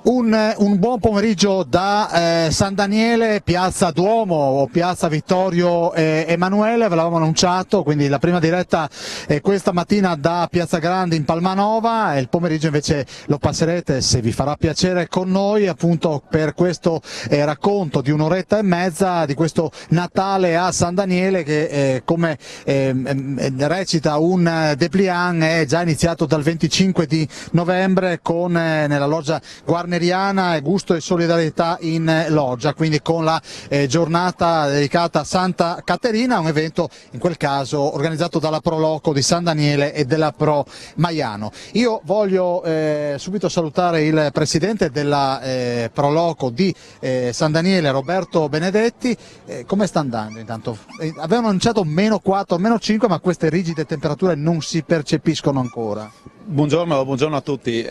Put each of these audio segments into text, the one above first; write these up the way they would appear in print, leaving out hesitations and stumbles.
Un buon pomeriggio da San Daniele, Piazza Duomo o Piazza Vittorio Emanuele, ve l'avevamo annunciato, quindi la prima diretta è questa mattina da Piazza Grande in Palmanova e il pomeriggio invece lo passerete, se vi farà piacere, con noi appunto per questo racconto di un'oretta e mezza di questo Natale a San Daniele che come recita un dépliant è già iniziato dal 25 di novembre con nella loggia Guarneriana e Gusto e Solidarietà in loggia, quindi con la giornata dedicata a Santa Caterina, un evento in quel caso organizzato dalla Pro Loco di San Daniele e della Pro Maiano. Io voglio subito salutare il presidente della Pro Loco di San Daniele, Roberto Benedetti. Come sta andando intanto? Avevano annunciato -4, -5, ma queste rigide temperature non si percepiscono ancora. Buongiorno a tutti.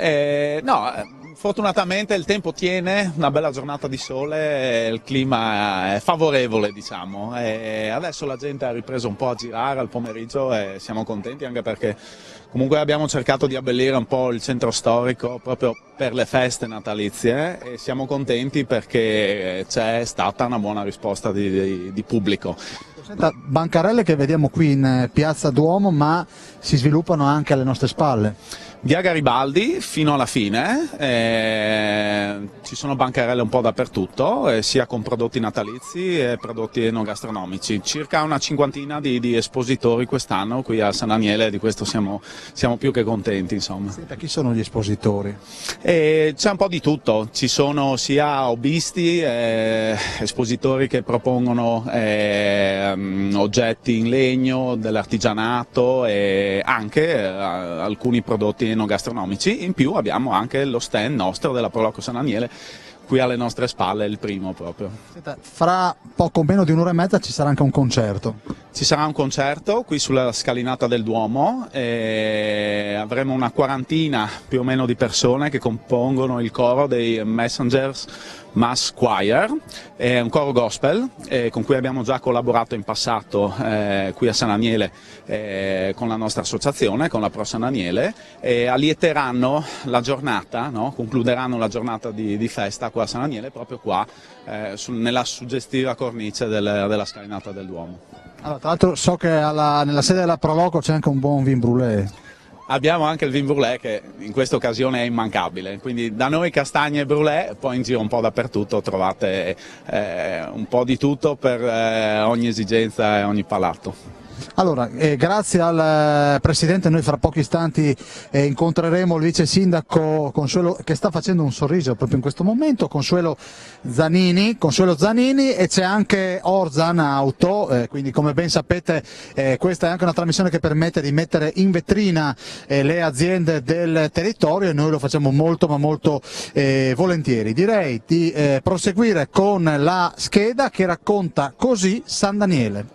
Fortunatamente il tempo tiene, una bella giornata di sole, il clima è favorevole, diciamo, e adesso la gente ha ripreso un po' a girare al pomeriggio e siamo contenti anche perché comunque abbiamo cercato di abbellire un po' il centro storico proprio per le feste natalizie e siamo contenti perché c'è stata una buona risposta di pubblico. Senta, bancarelle che vediamo qui in Piazza Duomo, ma si sviluppano anche alle nostre spalle. Via Garibaldi fino alla fine, ci sono bancarelle un po' dappertutto, sia con prodotti natalizi e prodotti enogastronomici. Circa una cinquantina di espositori quest'anno qui a San Daniele, di questo siamo più che contenti, insomma. Senta, chi sono gli espositori? C'è un po' di tutto, ci sono sia hobbisti, espositori che propongono oggetti in legno, dell'artigianato e anche alcuni prodotti enogastronomici. In più abbiamo anche lo stand nostro della Pro Loco San Daniele qui alle nostre spalle, il primo proprio. Senta, fra poco meno di un'ora e mezza ci sarà anche un concerto. Ci sarà un concerto qui sulla scalinata del Duomo e avremo una quarantina più o meno di persone che compongono il coro dei Messengers Mass Choir, è un coro gospel con cui abbiamo già collaborato in passato qui a San Daniele con la nostra associazione, con la Pro San Daniele, e allieteranno la giornata, no? Concluderanno la giornata di festa qua a San Daniele proprio qua nella suggestiva cornice della scalinata del Duomo. Allora, tra l'altro so che nella sede della Pro Loco c'è anche un buon vin brûlé. Abbiamo anche il vin brûlé che in questa occasione è immancabile, quindi da noi castagne e brûlé, poi in giro un po' dappertutto trovate un po' di tutto per ogni esigenza e ogni palato. Allora, grazie al Presidente, noi fra pochi istanti incontreremo il Vice Sindaco Consuelo, che sta facendo un sorriso proprio in questo momento, Consuelo Zanini, e c'è anche Orzan Auto, quindi come ben sapete questa è anche una trasmissione che permette di mettere in vetrina le aziende del territorio e noi lo facciamo molto ma molto volentieri. Direi di proseguire con la scheda che racconta così San Daniele.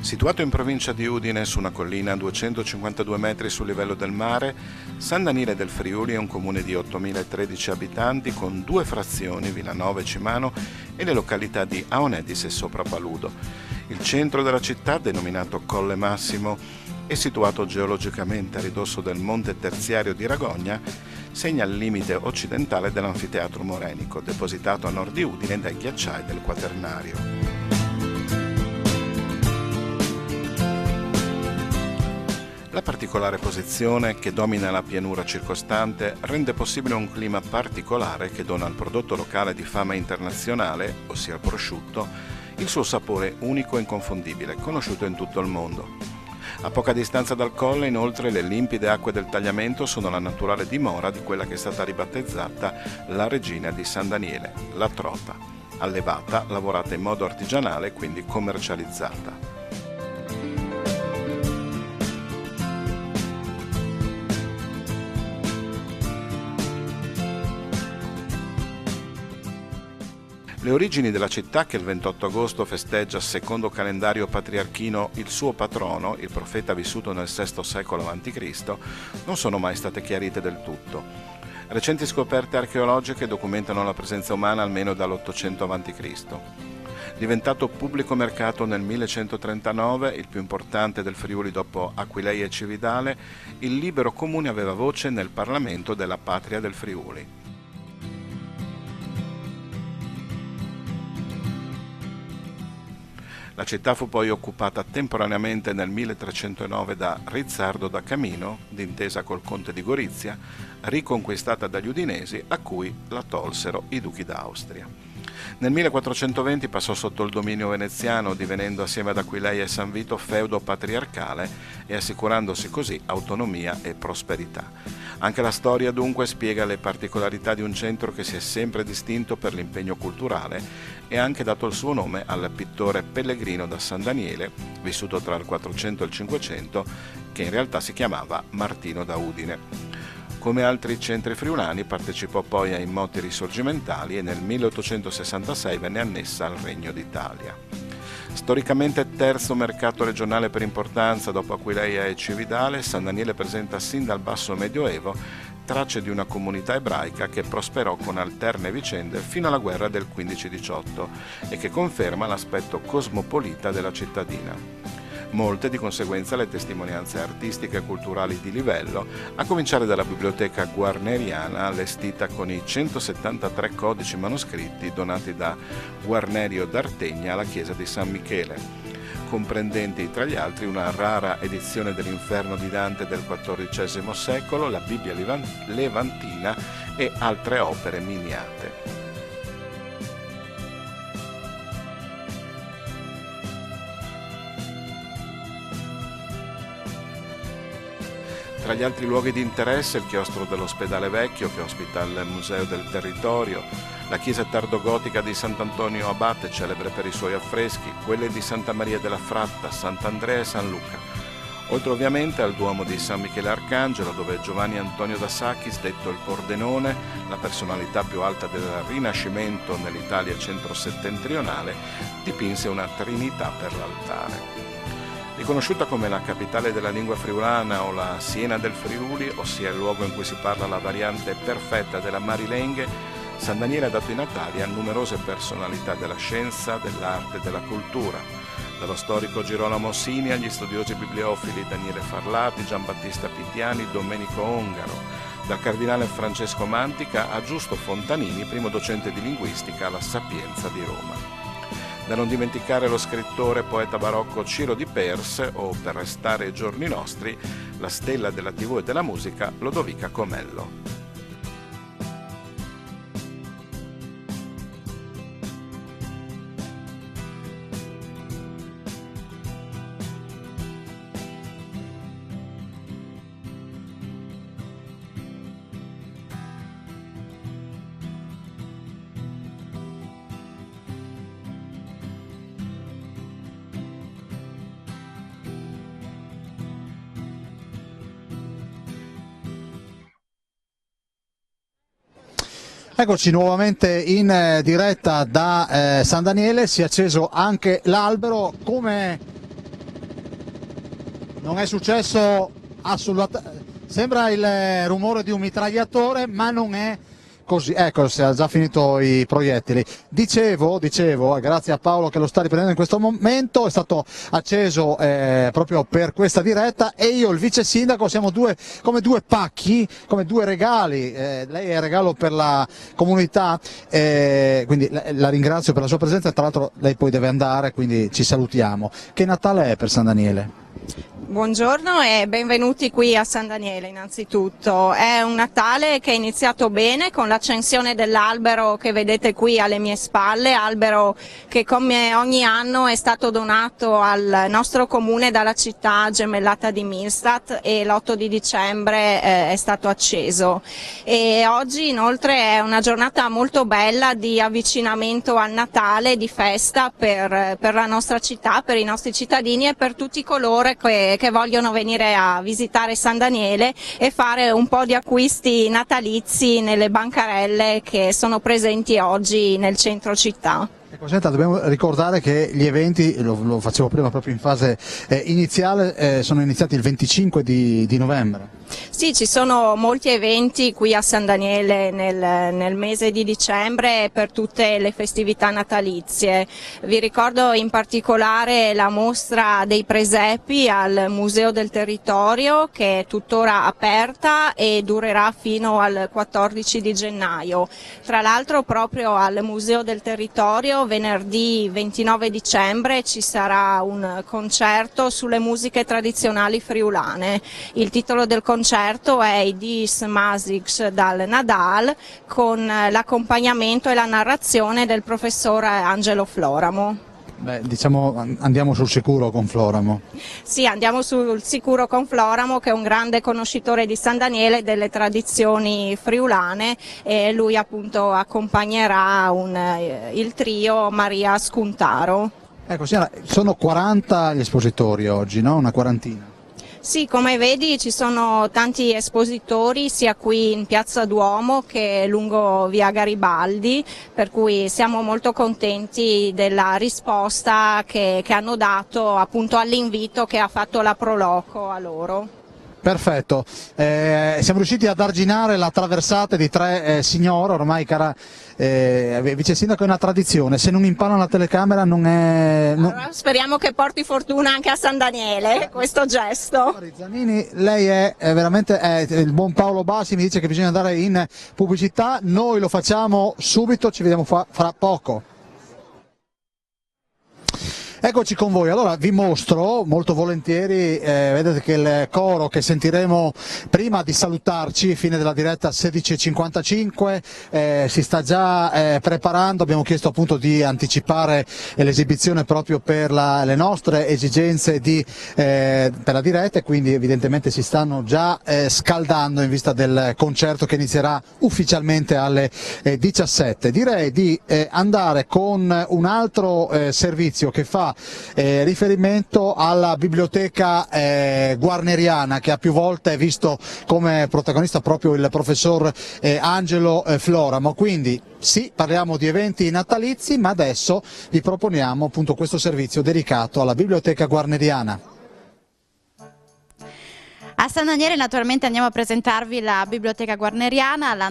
Situato in provincia di Udine, su una collina a 252 metri sul livello del mare, San Daniele del Friuli è un comune di 8.013 abitanti con 2 frazioni, Villanova e Cimano, e le località di Aonedis e Soprapaludo. Il centro della città, denominato Colle Massimo, è situato geologicamente a ridosso del Monte Terziario di Ragogna, segna il limite occidentale dell'anfiteatro morenico, depositato a nord di Udine dai ghiacciai del Quaternario. La particolare posizione che domina la pianura circostante rende possibile un clima particolare che dona al prodotto locale di fama internazionale, ossia il prosciutto, il suo sapore unico e inconfondibile, conosciuto in tutto il mondo. A poca distanza dal colle, inoltre, le limpide acque del tagliamento sono la naturale dimora di quella che è stata ribattezzata la regina di San Daniele, la trota, allevata, lavorata in modo artigianale e quindi commercializzata. Le origini della città, che il 28 agosto festeggia secondo calendario patriarchino il suo patrono, il profeta vissuto nel VI secolo a.C., non sono mai state chiarite del tutto. Recenti scoperte archeologiche documentano la presenza umana almeno dall'800 a.C. Diventato pubblico mercato nel 1139, il più importante del Friuli dopo Aquileia e Cividale, il libero comune aveva voce nel Parlamento della patria del Friuli. La città fu poi occupata temporaneamente nel 1309 da Rizzardo da Camino, d'intesa col conte di Gorizia, riconquistata dagli Udinesi, a cui la tolsero i duchi d'Austria. Nel 1420 passò sotto il dominio veneziano, divenendo assieme ad Aquileia e San Vito feudo patriarcale e assicurandosi così autonomia e prosperità. Anche la storia dunque spiega le particolarità di un centro che si è sempre distinto per l'impegno culturale e ha anche dato il suo nome al pittore Pellegrino da San Daniele, vissuto tra il 400 e il 500, che in realtà si chiamava Martino da Udine. Come altri centri friulani partecipò poi ai moti risorgimentali e nel 1866 venne annessa al Regno d'Italia. Storicamente terzo mercato regionale per importanza dopo Aquileia e Cividale, San Daniele presenta sin dal basso Medioevo tracce di una comunità ebraica che prosperò con alterne vicende fino alla guerra del 15-18 e che conferma l'aspetto cosmopolita della cittadina. Molte di conseguenza le testimonianze artistiche e culturali di livello, a cominciare dalla biblioteca guarneriana allestita con i 173 codici manoscritti donati da Guarnerio d'Artegna alla chiesa di San Michele, comprendenti tra gli altri una rara edizione dell'Inferno di Dante del XIV secolo, la Bibbia levantina e altre opere miniate. Tra gli altri luoghi di interesse il chiostro dell'Ospedale Vecchio che ospita il Museo del Territorio, la chiesa tardogotica di Sant'Antonio Abate, celebre per i suoi affreschi, quelle di Santa Maria della Fratta, Sant'Andrea e San Luca, oltre ovviamente al Duomo di San Michele Arcangelo, dove Giovanni Antonio da Sachis, detto il Pordenone, la personalità più alta del Rinascimento nell'Italia centro-settentrionale, dipinse una Trinità per l'altare. Riconosciuta come la capitale della lingua friulana o la Siena del Friuli, ossia il luogo in cui si parla la variante perfetta della Marilenghe, San Daniele ha dato i natali a numerose personalità della scienza, dell'arte e della cultura, dallo storico Girolamo Sini agli studiosi bibliofili Daniele Farlati, Giambattista Pitiani, Domenico Ongaro, dal cardinale Francesco Mantica a Giusto Fontanini, primo docente di linguistica alla Sapienza di Roma. Da non dimenticare lo scrittore e poeta barocco Ciro di Pers o, per restare ai giorni nostri, la stella della TV e della musica Lodovica Comello. Eccoci nuovamente in diretta da San Daniele, si è acceso anche l'albero, come non è successo assolutamente, sembra il rumore di un mitragliatore ma non è così, ecco, si è già finito i proiettili. Dicevo, grazie a Paolo che lo sta riprendendo in questo momento, è stato acceso proprio per questa diretta e io, il vice sindaco, siamo come due pacchi, come due regali. Lei è il regalo per la comunità, quindi la ringrazio per la sua presenza, tra l'altro lei poi deve andare, quindi ci salutiamo. Che Natale è per San Daniele? Buongiorno e benvenuti qui a San Daniele innanzitutto. È un Natale che è iniziato bene con l'accensione dell'albero che vedete qui alle mie spalle, albero che come ogni anno è stato donato al nostro comune dalla città gemellata di Millstatt e l'8 di dicembre è stato acceso. E oggi inoltre è una giornata molto bella di avvicinamento al Natale, di festa per la nostra città, per i nostri cittadini e per tutti coloro che vogliono venire a visitare San Daniele e fare un po' di acquisti natalizi nelle bancarelle che sono presenti oggi nel centro città. Ecco, senta, dobbiamo ricordare che gli eventi, lo facevo prima proprio in fase iniziale, sono iniziati il 25 di novembre. Sì, ci sono molti eventi qui a San Daniele nel mese di dicembre per tutte le festività natalizie. Vi ricordo in particolare la mostra dei presepi al Museo del Territorio, che è tuttora aperta e durerà fino al 14 di gennaio. Tra l'altro proprio al Museo del Territorio venerdì 29 dicembre ci sarà un concerto sulle musiche tradizionali friulane. Il titolo del concerto è I Dies Masics dal Nadal, con l'accompagnamento e la narrazione del professor Angelo Floramo. Beh, diciamo andiamo sul sicuro con Floramo. Sì, andiamo sul sicuro con Floramo, che è un grande conoscitore di San Daniele e delle tradizioni friulane, e lui appunto accompagnerà il trio Maria Scuntaro. Ecco signora, sono 40 gli espositori oggi, no? Una quarantina. Sì, come vedi ci sono tanti espositori sia qui in Piazza Duomo che lungo via Garibaldi, per cui siamo molto contenti della risposta che hanno dato appunto all'invito che ha fatto la Proloco a loro. Perfetto, siamo riusciti ad arginare la traversata di tre signore, ormai cara vice sindaco è una tradizione, se non imparano la telecamera non è... Allora, speriamo che porti fortuna anche a San Daniele questo gesto. Zanini, lei è veramente il buon Paolo Bassi, mi dice che bisogna andare in pubblicità, noi lo facciamo subito, ci vediamo fra poco. Eccoci con voi, allora vi mostro molto volentieri, vedete che il coro che sentiremo prima di salutarci, fine della diretta 16:55, si sta già preparando, abbiamo chiesto appunto di anticipare l'esibizione proprio per le nostre esigenze per la diretta, e quindi evidentemente si stanno già scaldando in vista del concerto che inizierà ufficialmente alle 17. Direi di andare con un altro servizio che fa riferimento alla biblioteca guarneriana, che ha più volte visto come protagonista proprio il professor Angelo Floramo. Quindi sì, parliamo di eventi natalizi, ma adesso vi proponiamo appunto questo servizio dedicato alla biblioteca guarneriana. A San Daniele naturalmente andiamo a presentarvi la biblioteca guarneriana, la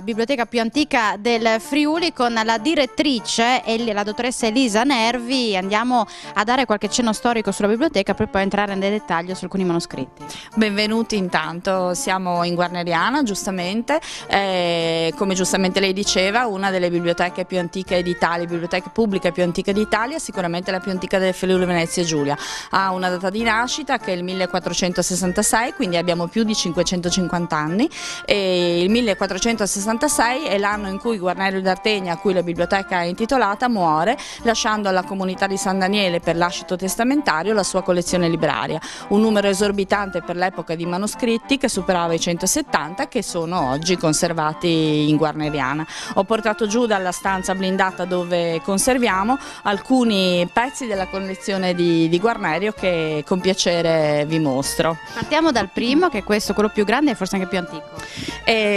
biblioteca più antica del Friuli, con la direttrice la dottoressa Elisa Nervi. Andiamo a dare qualche cenno storico sulla biblioteca per poi entrare nel dettaglio su alcuni manoscritti. Benvenuti intanto, siamo in Guarneriana giustamente, come giustamente lei diceva, una delle biblioteche più antiche d'Italia, biblioteche pubbliche più antiche d'Italia, sicuramente la più antica del Friuli Venezia Giulia. Ha una data di nascita che è il 1466, quindi abbiamo più di 550 anni, e il 1466 è l'anno in cui Guarnerio d'Artegna, a cui la biblioteca è intitolata, muore, lasciando alla comunità di San Daniele per lascito testamentario la sua collezione libraria, un numero esorbitante per l'epoca di manoscritti che superava i 170, che sono oggi conservati in Guarneriana. Ho portato giù dalla stanza blindata dove conserviamo alcuni pezzi della collezione di Guarnerio che con piacere vi mostro. Partiamo dal primo, che è questo, quello più grande e forse anche più antico.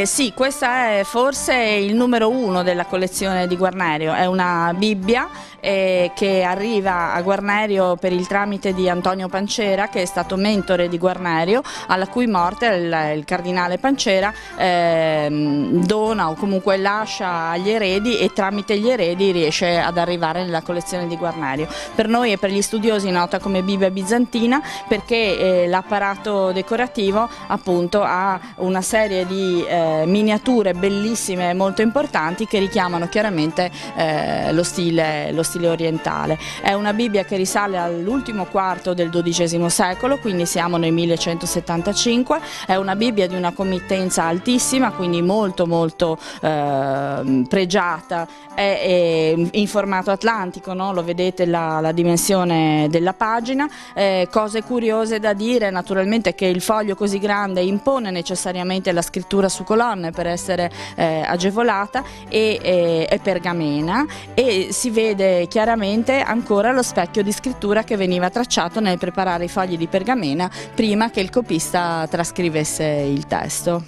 Sì, questa è forse il numero 1 della collezione di Guarnerio, è una Bibbia che arriva a Guarnerio per il tramite di Antonio Pancera, che è stato mentore di Guarnerio, alla cui morte il cardinale Pancera dona o comunque lascia agli eredi, e tramite gli eredi riesce ad arrivare nella collezione di Guarnerio. Per noi e per gli studiosi è nota come Bibbia bizantina, perché l'apparato decorativo appunto ha una serie di miniature bellissime e molto importanti che richiamano chiaramente lo stile orientale. È una Bibbia che risale all'ultimo quarto del XII secolo, quindi siamo nel 1175, è una Bibbia di una committenza altissima, quindi molto pregiata, è in formato atlantico, no? Lo vedete la dimensione della pagina. Cose curiose da dire naturalmente che il foglio così grande impone necessariamente la scrittura su colonne per essere agevolata, e è pergamena, e si vede chiaramente ancora lo specchio di scrittura che veniva tracciato nel preparare i fogli di pergamena prima che il copista trascrivesse il testo.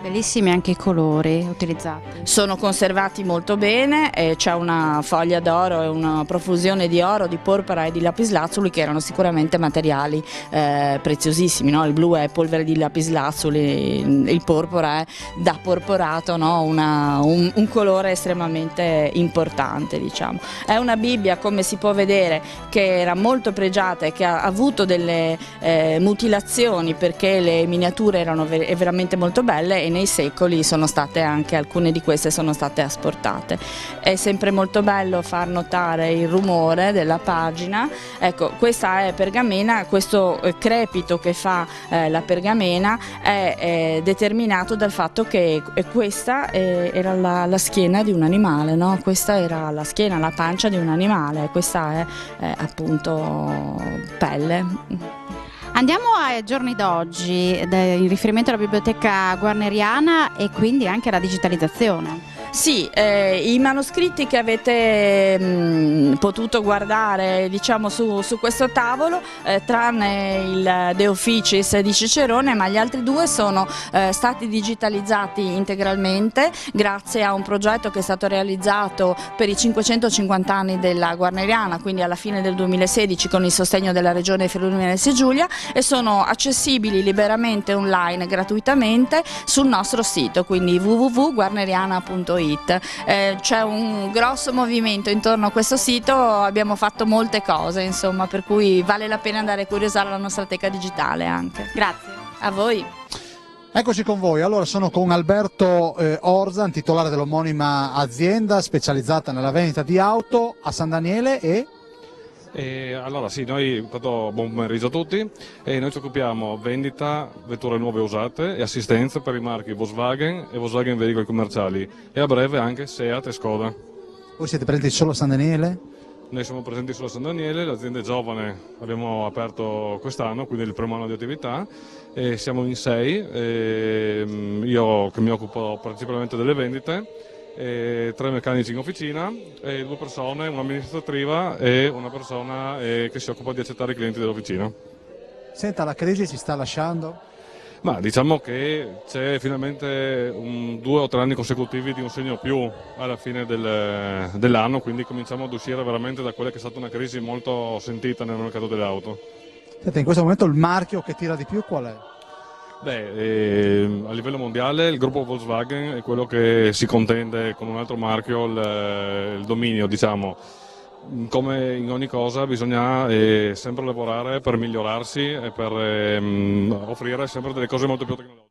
Bellissimi anche i colori utilizzati. Sono conservati molto bene, c'è una foglia d'oro e una profusione di oro, di porpora e di lapislazzuli che erano sicuramente materiali preziosissimi, no? Il blu è polvere di lapislazzuli, il porpora è da porporato, no? un colore estremamente importante, diciamo. È una Bibbia, come si può vedere, che era molto pregiata e che ha avuto delle mutilazioni perché le miniature erano veramente molto belle, e nei secoli sono state anche, alcune di queste sono state asportate. È sempre molto bello far notare il rumore della pagina. Ecco, questa è pergamena, questo crepito che fa la pergamena è determinato dal fatto che questa era la schiena di un animale, no? Questa era la schiena, la pancia di un animale, questa è appunto pelle. Andiamo ai giorni d'oggi, in riferimento alla biblioteca guarneriana e quindi anche alla digitalizzazione. Sì, i manoscritti che avete potuto guardare, diciamo, su questo tavolo, tranne il De Officis di Cicerone, ma gli altri due sono stati digitalizzati integralmente grazie a un progetto che è stato realizzato per i 550 anni della Guarneriana, quindi alla fine del 2016, con il sostegno della Regione Friuli-Venezia Giulia, e sono accessibili liberamente online, gratuitamente, sul nostro sito, quindi www.guarneriana.it. C'è un grosso movimento intorno a questo sito, abbiamo fatto molte cose, insomma, per cui vale la pena andare a curiosare la nostra teca digitale anche. Grazie. A voi. Eccoci con voi, allora sono con Alberto Orzan, titolare dell'omonima azienda specializzata nella vendita di auto a San Daniele Allora sì, noi intanto buon pomeriggio a tutti, e noi ci occupiamo vendita, vetture nuove e usate e assistenza per i marchi Volkswagen e Volkswagen Veicoli Commerciali, e a breve anche Seat e Skoda. Voi siete presenti solo a San Daniele? Noi siamo presenti solo a San Daniele, l'azienda è giovane, abbiamo aperto quest'anno, quindi il primo anno di attività, e siamo in 6, io che mi occupo principalmente delle vendite, 3 meccanici in officina e 2 persone, un'amministrativa e una persona che si occupa di accettare i clienti dell'officina. Senta, la crisi ci sta lasciando? Ma diciamo che c'è finalmente 2 o 3 anni consecutivi di un segno più alla fine dell'anno, quindi cominciamo ad uscire veramente da quella che è stata una crisi molto sentita nel mercato delle auto. Senta, in questo momento il marchio che tira di più qual è? Beh, a livello mondiale il gruppo Volkswagen è quello che si contende con un altro marchio il dominio, diciamo. Come in ogni cosa bisogna sempre lavorare per migliorarsi e per offrire sempre delle cose molto più tecnologiche.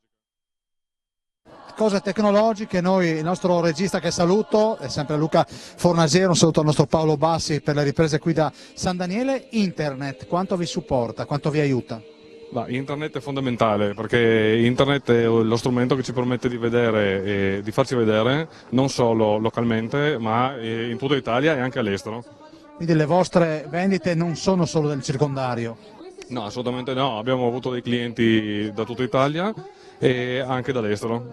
Cose tecnologiche, il nostro regista che saluto è sempre Luca Fornasiero, un saluto al nostro Paolo Bassi per le riprese qui da San Daniele. Internet, quanto vi supporta, quanto vi aiuta? Internet è fondamentale perché internet è lo strumento che ci permette di vedere e di farci vedere non solo localmente ma in tutta Italia e anche all'estero. Quindi le vostre vendite non sono solo del circondario? No, assolutamente no, abbiamo avuto dei clienti da tutta Italia e anche dall'estero.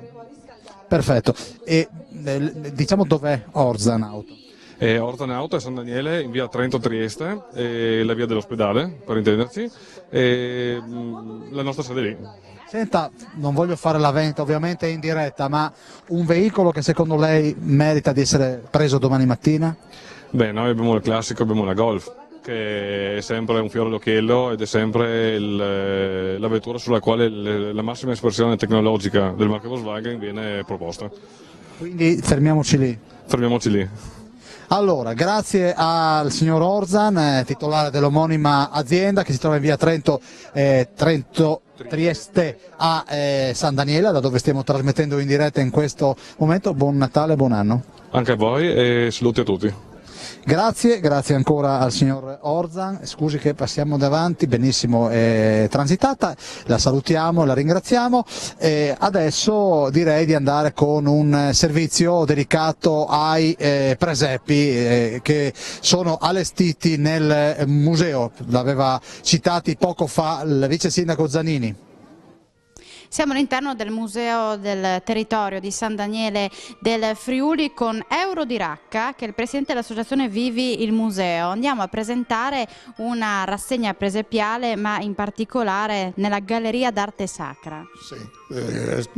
Perfetto, e diciamo dov'è Orzan Auto? Orzan Auto è San Daniele in via Trento Trieste, la via dell'ospedale per intenderci, e la nostra sede lì. Senta, non voglio fare la vendita ovviamente in diretta, ma un veicolo che secondo lei merita di essere preso domani mattina? Beh, noi abbiamo il classico, abbiamo la Golf, che è sempre un fiore all'occhiello ed è sempre la vettura sulla quale la massima espressione tecnologica del marchio Volkswagen viene proposta. Quindi fermiamoci lì. Fermiamoci lì. Allora, grazie al signor Orzan, titolare dell'omonima azienda che si trova in via Trento Trieste a San Daniele, da dove stiamo trasmettendo in diretta in questo momento. Buon Natale e buon anno. Anche a voi e saluti a tutti. Grazie ancora al signor Orzan, scusi che passiamo davanti, benissimo transitata, la salutiamo, la ringraziamo, adesso direi di andare con un servizio dedicato ai presepi che sono allestiti nel museo, l'aveva citati poco fa il vice sindaco Zanini. Siamo all'interno del Museo del Territorio di San Daniele del Friuli con Euro Di Racca, che è il presidente dell'associazione Vivi il Museo. Andiamo a presentare una rassegna presepiale, ma in particolare nella Galleria d'Arte Sacra. Sì,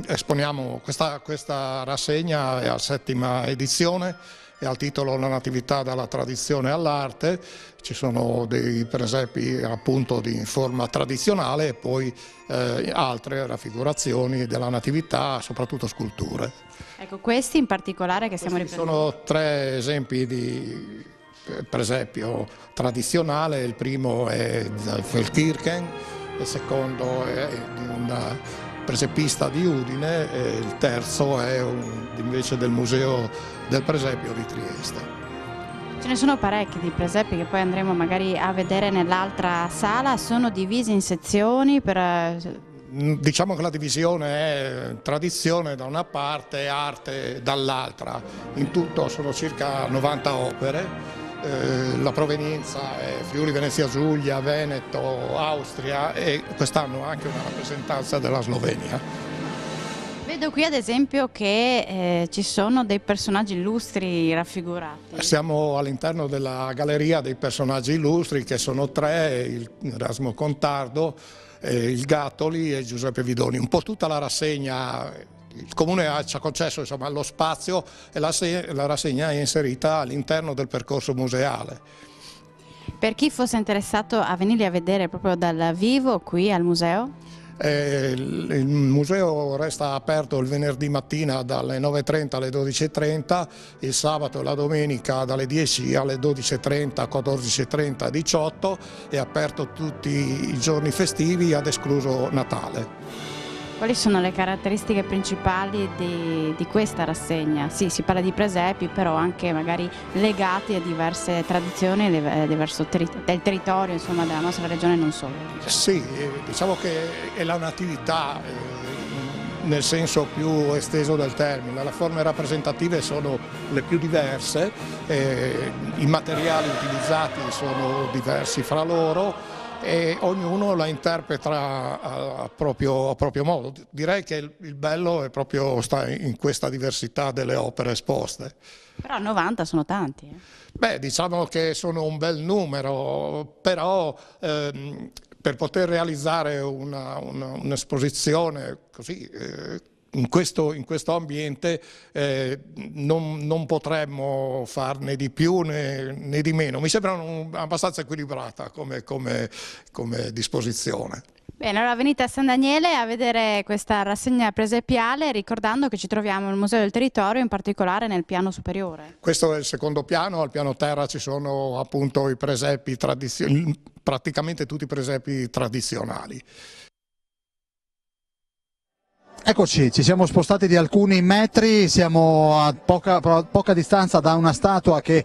esponiamo questa rassegna, è la 7ª edizione. E al titolo La Natività dalla tradizione all'arte. Ci sono dei presepi appunto in forma tradizionale e poi altre raffigurazioni della Natività, soprattutto sculture. Ecco, questi in particolare che stiamo riprendendo. Sono 3 esempi di presepio tradizionale. Il primo è del Feldkirchen, il secondo è di un presepista di Udine e il terzo è invece del Museo del Presepio di Trieste. Ce ne sono parecchi di presepi che poi andremo magari a vedere nell'altra sala, sono divisi in sezioni per... Diciamo che la divisione è tradizione da una parte e arte dall'altra. In tutto sono circa 90 opere. La provenienza è Friuli, Venezia Giulia, Veneto, Austria e quest'anno anche una rappresentanza della Slovenia. Vedo qui ad esempio che ci sono dei personaggi illustri raffigurati. Siamo all'interno della galleria dei personaggi illustri, che sono 3, il Erasmo Contardo, il Gattoli e Giuseppe Vidoni. Un po' tutta la rassegna. Il Comune ci ha concesso insomma, lo spazio e la rassegna è inserita all'interno del percorso museale. Per chi fosse interessato a venirli a vedere proprio dal vivo qui al museo? Il museo resta aperto il venerdì mattina dalle 9:30 alle 12:30, il sabato e la domenica dalle 10 alle 12:30, 14:30 e 18, è aperto tutti i giorni festivi ad escluso Natale. Quali sono le caratteristiche principali di questa rassegna? Sì, si parla di presepi, però anche magari legati a diverse tradizioni del territorio, insomma, della nostra regione e non solo. Sì, diciamo che è la natività nel senso più esteso del termine. Le forme rappresentative sono le più diverse, i materiali utilizzati sono diversi fra loro, e ognuno la interpreta a proprio modo. Direi che il bello è proprio sta in questa diversità delle opere esposte. Però 90 sono tanti. Beh, diciamo che sono un bel numero, però per poter realizzare un'esposizione così in questo ambiente non potremmo farne di più né di meno. Mi sembra abbastanza equilibrata come disposizione. Bene, allora venite a San Daniele a vedere questa rassegna presepiale, ricordando che ci troviamo al Museo del Territorio, in particolare nel piano superiore. Questo è il secondo piano, al piano terra ci sono appunto i presepi tradizionali, praticamente tutti i presepi tradizionali. Eccoci, ci siamo spostati di alcuni metri, siamo a poca distanza da una statua che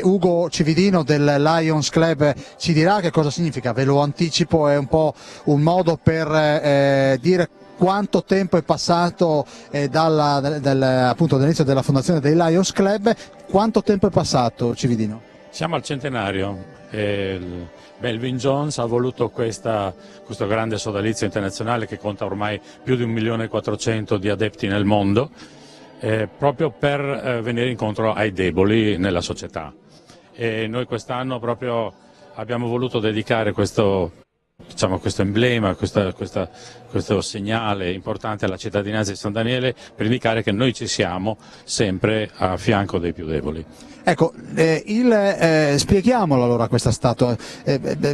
Ugo Cividino del Lions Club ci dirà che cosa significa. Ve lo anticipo, è un po' un modo per dire quanto tempo è passato appunto dall'inizio della fondazione dei Lions Club. Quanto tempo è passato, Cividino? Siamo al centenario. Melvin Jones ha voluto questo grande sodalizio internazionale che conta ormai più di 1.400.000 di adepti nel mondo, proprio per venire incontro ai deboli nella società. E noi quest'anno proprio abbiamo voluto dedicare questo emblema, questo segnale importante alla cittadinanza di San Daniele, per indicare che noi ci siamo sempre a fianco dei più deboli. Ecco, spieghiamolo allora questa statua,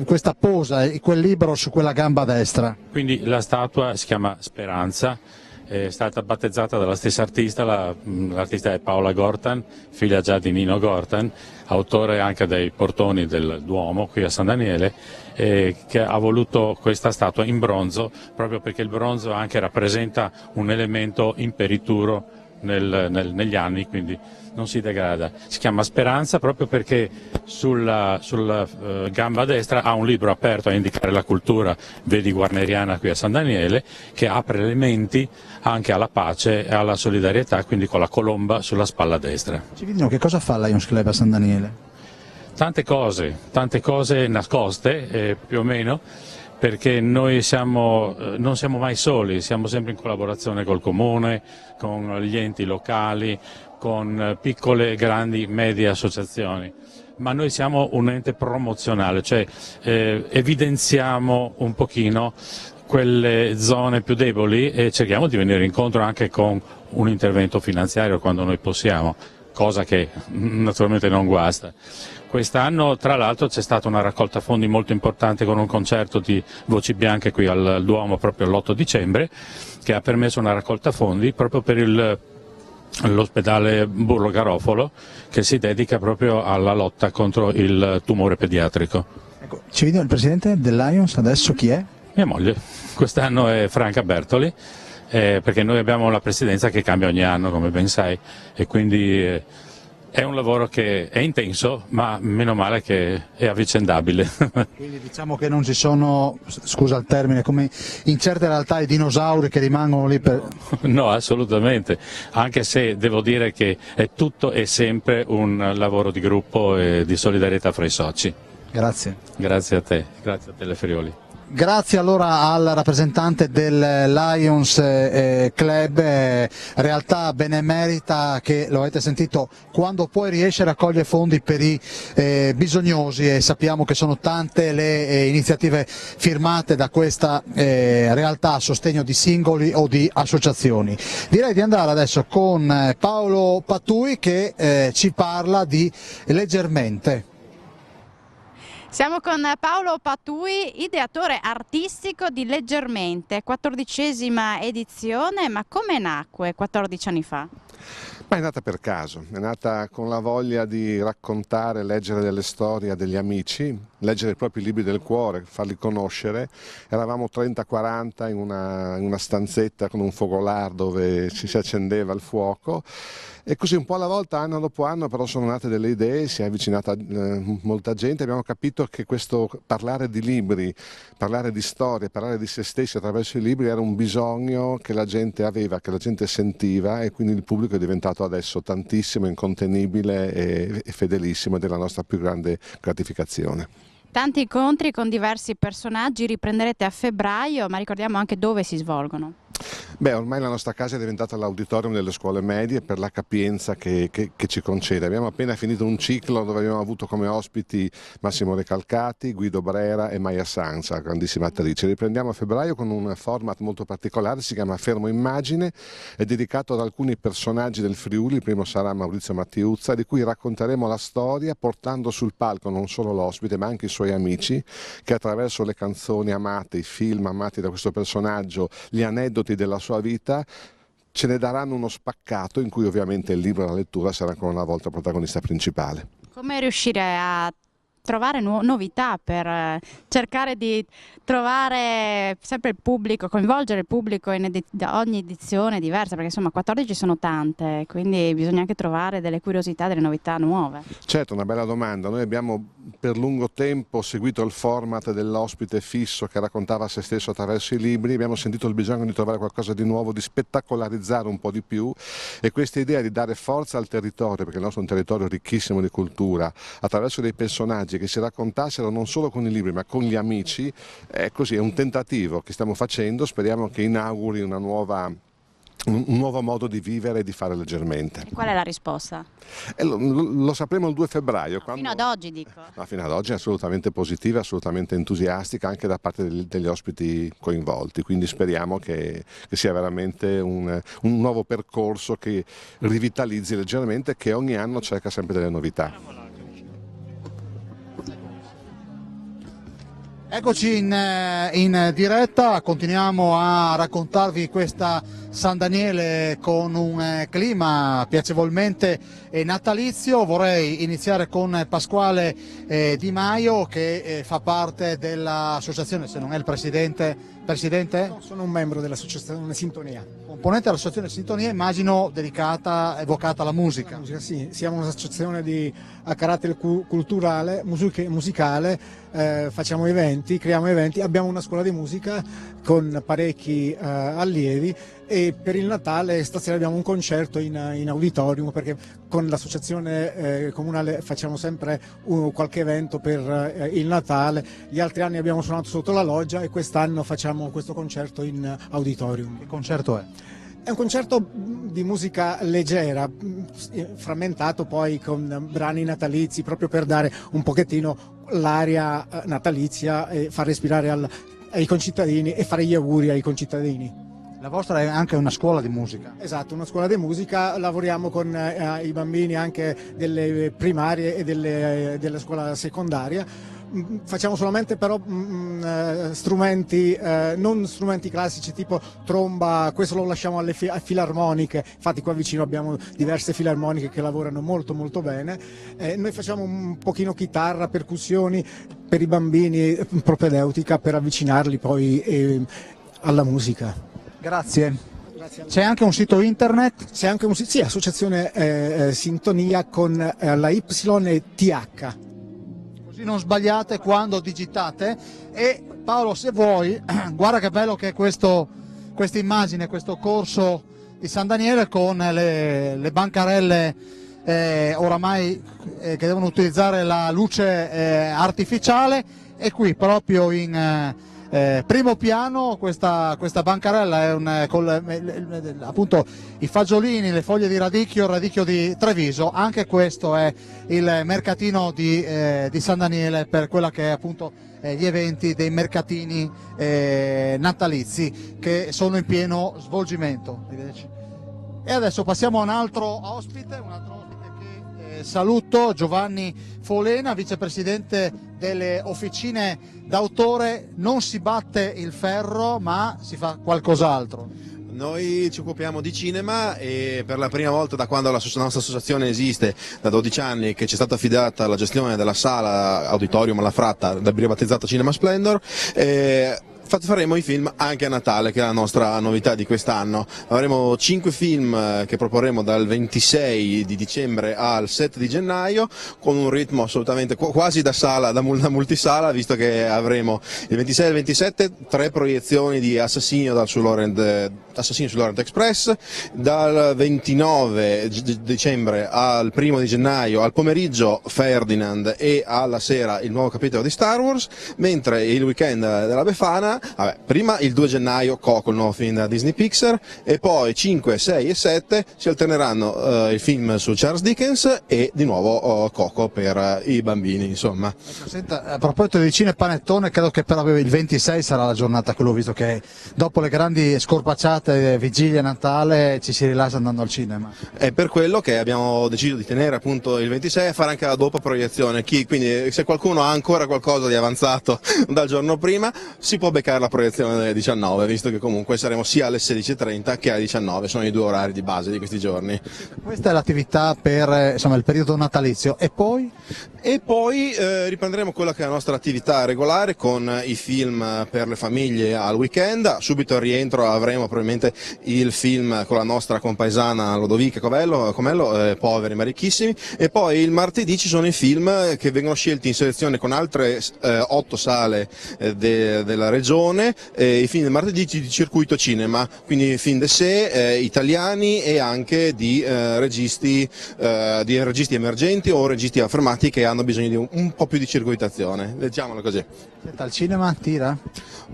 questa posa, quel libro su quella gamba destra. Quindi la statua si chiama Speranza, è stata battezzata dalla stessa artista, l'artista è Paola Gortan, figlia già di Nino Gortan, autore anche dei portoni del Duomo qui a San Daniele, che ha voluto questa statua in bronzo, proprio perché il bronzo anche rappresenta un elemento imperituro negli anni, quindi non si degrada. Si chiama Speranza proprio perché sulla gamba destra ha un libro aperto a indicare la cultura vedi guarneriana qui a San Daniele, che apre le menti anche alla pace e alla solidarietà, quindi con la colomba sulla spalla destra. Cividino, che cosa fa Lions Club a San Daniele? Tante cose nascoste più o meno, perché noi non siamo mai soli, siamo sempre in collaborazione col comune, con gli enti locali, con piccole, grandi, medie associazioni. Ma noi siamo un ente promozionale, cioè evidenziamo un pochino quelle zone più deboli e cerchiamo di venire incontro anche con un intervento finanziario quando noi possiamo, cosa che naturalmente non guasta. Quest'anno tra l'altro c'è stata una raccolta fondi molto importante con un concerto di Voci Bianche qui al Duomo proprio l'8 dicembre che ha permesso una raccolta fondi proprio per l'ospedale Burlo Garofalo che si dedica proprio alla lotta contro il tumore pediatrico. Ecco, ci vediamo il presidente del Lions, adesso chi è? Mia moglie, quest'anno è Franca Bertoli, perché noi abbiamo la presidenza che cambia ogni anno come ben sai e quindi è un lavoro che è intenso ma meno male che è avvicendabile. Quindi diciamo che non ci sono, scusa il termine, come in certe realtà i dinosauri che rimangono lì per... No, assolutamente, anche se devo dire che è tutto e sempre un lavoro di gruppo e di solidarietà fra i soci. Grazie. Grazie a te Telefriuli. Grazie allora al rappresentante del Lions Club, realtà benemerita che, lo avete sentito, quando poi riesce a raccogliere fondi per i bisognosi e sappiamo che sono tante le iniziative firmate da questa realtà a sostegno di singoli o di associazioni. Direi di andare adesso con Paolo Pattui che ci parla di Leggermente. Siamo con Paolo Pattui, ideatore artistico di Leggermente, 14ª edizione, ma come nacque 14 anni fa? Ma è nata per caso, è nata con la voglia di raccontare, leggere delle storie degli amici, leggere i propri libri del cuore, farli conoscere. Eravamo 30-40 in una stanzetta con un focolar dove si accendeva il fuoco e così un po' alla volta, anno dopo anno, però sono nate delle idee, si è avvicinata molta gente, abbiamo capito che questo parlare di libri, parlare di storie, parlare di se stessi attraverso i libri era un bisogno che la gente aveva, che la gente sentiva e quindi il pubblico è diventato adesso tantissimo, incontenibile e fedelissimo ed è la nostra più grande gratificazione. Tanti incontri con diversi personaggi, riprenderete a febbraio, ma ricordiamo anche dove si svolgono. Beh, ormai la nostra casa è diventata l'auditorium delle scuole medie per la capienza che ci concede. Abbiamo appena finito un ciclo dove abbiamo avuto come ospiti Massimo Recalcati, Guido Brera e Maya Sanza, grandissima attrice. Riprendiamo a febbraio con un format molto particolare, si chiama Fermo Immagine, è dedicato ad alcuni personaggi del Friuli, il primo sarà Maurizio Mattiuzza, di cui racconteremo la storia portando sul palco non solo l'ospite ma anche i suoi amici che attraverso le canzoni amate, i film amati da questo personaggio, gli aneddoti della sua vita ce ne daranno uno spaccato in cui ovviamente il libro e la lettura sarà ancora una volta protagonista principale. Come riuscire a trovare novità per cercare di trovare sempre il pubblico, coinvolgere il pubblico in ogni edizione diversa, perché insomma 14 sono tante, quindi bisogna anche trovare delle curiosità, delle novità nuove. Certo, una bella domanda. Noi abbiamo per lungo tempo seguito il format dell'ospite fisso che raccontava se stesso attraverso i libri, abbiamo sentito il bisogno di trovare qualcosa di nuovo, di spettacolarizzare un po' di più e questa idea di dare forza al territorio, perché il nostro è un territorio ricchissimo di cultura, attraverso dei personaggi che si raccontassero non solo con i libri ma con gli amici, è così, è un tentativo che stiamo facendo, speriamo che inauguri un nuovo modo di vivere e di fare leggermente. Qual è la risposta? Lo sapremo il 2 febbraio. No, fino ad oggi dico. No, fino ad oggi è assolutamente positiva, assolutamente entusiastica anche da parte degli ospiti coinvolti, quindi speriamo che sia veramente un nuovo percorso che rivitalizzi leggermente, che ogni anno cerca sempre delle novità. Eccoci in diretta, continuiamo a raccontarvi questa San Daniele con un clima piacevolmente natalizio. Vorrei iniziare con Pasquale Di Maio che fa parte dell'associazione, se non è il presidente. Presidente? No, sono un membro dell'associazione Sintonia. Componente dell'associazione Sintonia, immagino evocata alla musica. Sì, siamo un'associazione a carattere culturale, musicale, facciamo eventi, creiamo eventi, abbiamo una scuola di musica con parecchi allievi e per il Natale stasera abbiamo un concerto in auditorium, perché con l'associazione comunale facciamo sempre qualche evento per il Natale. Gli altri anni abbiamo suonato sotto la loggia e quest'anno facciamo questo concerto in auditorium. Che concerto è? È un concerto di musica leggera, frammentato poi con brani natalizi, proprio per dare un pochettino l'aria natalizia e far respirare ai concittadini e fare gli auguri ai concittadini. La vostra è anche una scuola di musica. Esatto, una scuola di musica, lavoriamo con i bambini anche delle primarie e della scuola secondaria. Facciamo solamente però strumenti, non strumenti classici tipo tromba, questo lo lasciamo alle filarmoniche, infatti qua vicino abbiamo diverse filarmoniche che lavorano molto molto bene. Noi facciamo un pochino chitarra, percussioni per i bambini, propedeutica per avvicinarli poi alla musica. Grazie. C'è anche un sito internet? C'è anche un sito, sì, associazione Sintonia con la Y e TH. Così non sbagliate quando digitate. E Paolo, se vuoi, guarda che bello che è questa immagine, questo corso di San Daniele con le bancarelle oramai che devono utilizzare la luce artificiale, e qui proprio in primo piano questa bancarella è appunto i fagiolini, le foglie di radicchio, il radicchio di Treviso. Anche questo è il mercatino di San Daniele per quella che è appunto gli eventi dei mercatini natalizi che sono in pieno svolgimento. E adesso passiamo a un altro ospite che saluto, Giovanni Folena, vicepresidente delle officine d'autore. Non si batte il ferro, ma si fa qualcos'altro. Noi ci occupiamo di cinema e per la prima volta da quando la nostra associazione esiste, da 12 anni, che ci è stata affidata la gestione della sala Auditorium alla Fratta, ribattezzato Cinema Splendor, faremo i film anche a Natale, che è la nostra novità di quest'anno. Avremo 5 film che proporremo dal 26 di dicembre al 7 di gennaio, con un ritmo assolutamente quasi da multisala, visto che avremo il 26 e il 27 3 proiezioni di Assassino su Lorient Express, dal 29 dicembre al 1 di gennaio al pomeriggio Ferdinand e alla sera il nuovo capitolo di Star Wars, mentre il weekend della Befana, prima il 2 gennaio Coco, il nuovo film da Disney Pixar, e poi 5, 6 e 7 si alterneranno il film su Charles Dickens e di nuovo Coco per i bambini, insomma. Senta, a proposito di Cine Panettone, credo che però il 26 sarà la giornata che l'ho visto, che dopo le grandi scorpacciate vigilia Natale ci si rilassa andando al cinema. È per quello che abbiamo deciso di tenere appunto il 26 e fare anche la doppia proiezione. Quindi se qualcuno ha ancora qualcosa di avanzato dal giorno prima, si può beccare la proiezione delle 19, visto che comunque saremo sia alle 16:30 che alle 19, sono i 2 orari di base di questi giorni. Questa è l'attività per il periodo natalizio, e poi? E poi riprenderemo quella che è la nostra attività regolare con i film per le famiglie al weekend. Subito al rientro avremo probabilmente il film con la nostra compaesana Lodovica Comello, Poveri ma ricchissimi, e poi il martedì ci sono i film che vengono scelti in selezione con altre 8 sale della regione, i film del martedì di circuito cinema, quindi film de sé, italiani e anche di registi emergenti o registi affermati che hanno bisogno di un po' più di circuitazione, diciamolo così. Senta, il cinema attira?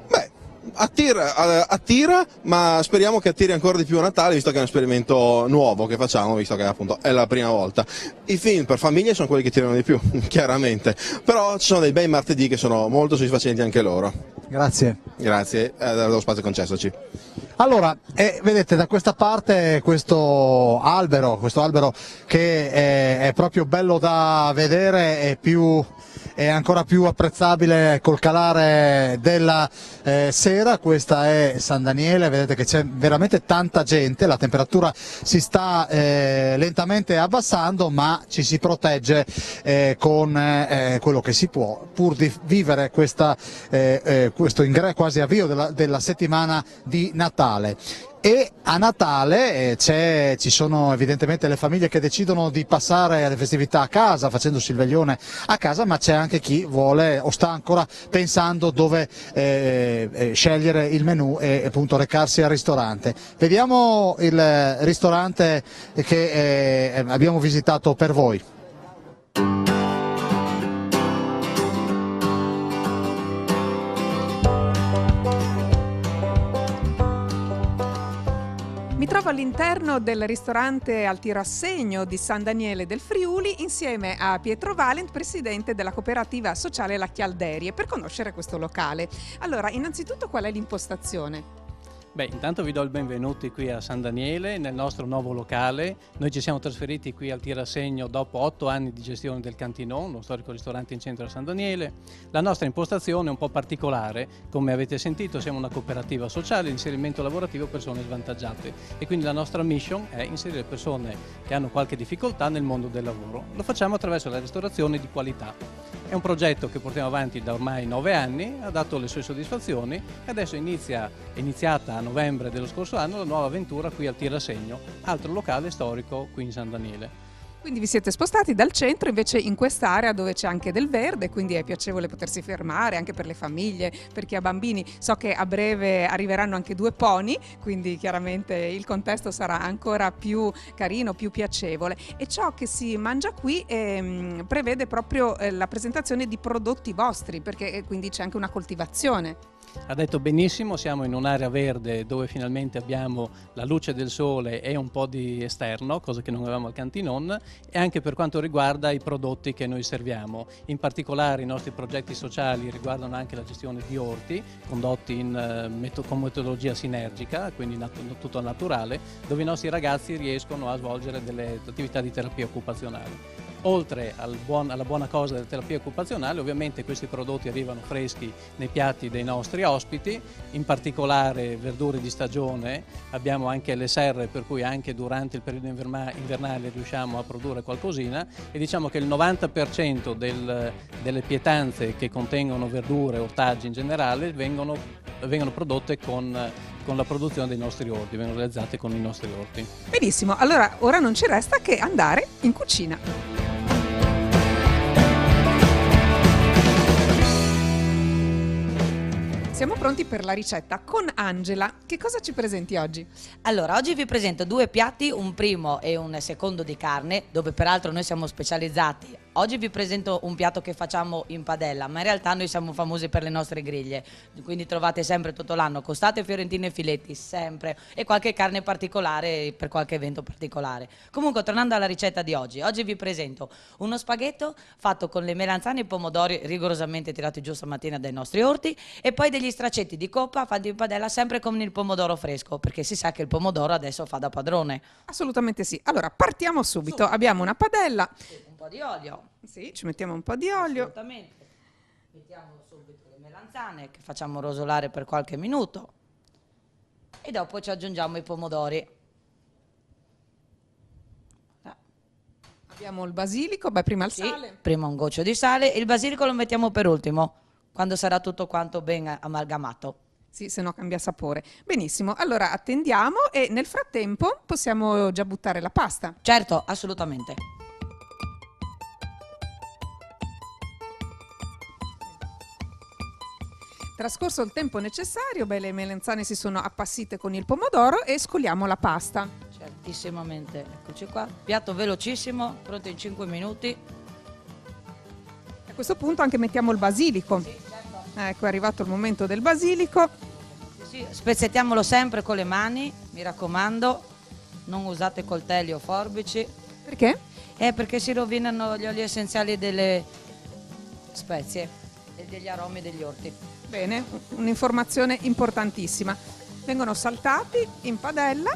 Beh, attira, ma speriamo che attiri ancora di più a Natale, visto che è un esperimento nuovo che facciamo, visto che appunto è la prima volta. I film per famiglie sono quelli che tirano di più, chiaramente, però ci sono dei bei martedì che sono molto soddisfacenti anche loro. Grazie. Grazie, dello spazio concessoci. Allora, vedete da questa parte questo albero che è proprio bello da vedere, è ancora più apprezzabile col calare della sera. Questa è San Daniele, vedete che c'è veramente tanta gente, la temperatura si sta lentamente abbassando, ma ci si protegge con quello che si può, pur di vivere questo quasi avvio della settimana di Natale. Natale. E a Natale ci sono evidentemente le famiglie che decidono di passare le festività a casa, facendosi il veglione a casa, ma c'è anche chi vuole o sta ancora pensando dove scegliere il menù e appunto recarsi al ristorante. Vediamo il ristorante che abbiamo visitato per voi. Mi trovo all'interno del ristorante Al Tirassegno di San Daniele del Friuli insieme a Pietro Valent, presidente della cooperativa sociale La Chialderie, per conoscere questo locale. Allora, innanzitutto qual è l'impostazione? Beh, intanto vi do il benvenuti qui a San Daniele, nel nostro nuovo locale. Noi ci siamo trasferiti qui al Tirassegno dopo 8 anni di gestione del Cantinon, uno storico ristorante in centro a San Daniele. La nostra impostazione è un po' particolare, come avete sentito siamo una cooperativa sociale di inserimento lavorativo persone svantaggiate e quindi la nostra mission è inserire persone che hanno qualche difficoltà nel mondo del lavoro. Lo facciamo attraverso la ristorazione di qualità. È un progetto che portiamo avanti da ormai 9 anni, ha dato le sue soddisfazioni e adesso è iniziata a novembre dello scorso anno la nuova avventura qui al Tirassegno, altro locale storico qui in San Daniele. Quindi vi siete spostati dal centro invece in quest'area dove c'è anche del verde, quindi è piacevole potersi fermare anche per le famiglie, per chi ha bambini. So che a breve arriveranno anche 2 pony, quindi chiaramente il contesto sarà ancora più carino, più piacevole. E ciò che si mangia qui prevede proprio la presentazione di prodotti vostri, perché quindi c'è anche una coltivazione. Ha detto benissimo, siamo in un'area verde dove finalmente abbiamo la luce del sole e un po' di esterno, cosa che non avevamo al Cantinon, e anche per quanto riguarda i prodotti che noi serviamo. In particolare i nostri progetti sociali riguardano anche la gestione di orti, condotti con metodologia sinergica, quindi tutto naturale, dove i nostri ragazzi riescono a svolgere delle attività di terapia occupazionale. Oltre alla buona cosa della terapia occupazionale, ovviamente questi prodotti arrivano freschi nei piatti dei nostri ospiti, in particolare verdure di stagione, abbiamo anche le serre per cui anche durante il periodo invernale riusciamo a produrre qualcosina e diciamo che il 90% delle pietanze che contengono verdure, ortaggi in generale vengono prodotte con la produzione dei nostri orti, vengono realizzate con i nostri orti. Benissimo, allora ora non ci resta che andare in cucina. Siamo pronti per la ricetta con Angela. Che cosa ci presenti oggi? Allora, oggi vi presento 2 piatti, un primo e un secondo di carne, dove peraltro noi siamo specializzati. Oggi vi presento un piatto che facciamo in padella, ma in realtà noi siamo famosi per le nostre griglie, quindi trovate sempre tutto l'anno costate, fiorentine e filetti, sempre, e qualche carne particolare per qualche evento particolare. Comunque, tornando alla ricetta di oggi vi presento uno spaghetto fatto con le melanzane e i pomodori rigorosamente tirati giù stamattina dai nostri orti e poi degli straccetti di coppa fatti in padella sempre con il pomodoro fresco, perché si sa che il pomodoro adesso fa da padrone. Assolutamente sì. Allora, partiamo subito. Abbiamo una padella. Un po' di olio. Sì, ci mettiamo un po' di olio. Assolutamente. Mettiamo subito le melanzane che facciamo rosolare per qualche minuto e dopo ci aggiungiamo i pomodori. Abbiamo il basilico, prima il sale. Prima un goccio di sale, il basilico lo mettiamo per ultimo, quando sarà tutto quanto ben amalgamato. Sì, se no cambia sapore. Benissimo, allora attendiamo e nel frattempo possiamo già buttare la pasta. Certo, assolutamente. Trascorso il tempo necessario, le melanzane si sono appassite con il pomodoro e scoliamo la pasta. Certissimamente, eccoci qua. Piatto velocissimo, pronto in 5 minuti. A questo punto anche mettiamo il basilico. Sì, certo. Ecco, è arrivato il momento del basilico. Sì, spezzettiamolo sempre con le mani, mi raccomando, non usate coltelli o forbici. Perché? Perché si rovinano gli oli essenziali delle spezie e degli aromi degli orti. Bene, un'informazione importantissima. Vengono saltati in padella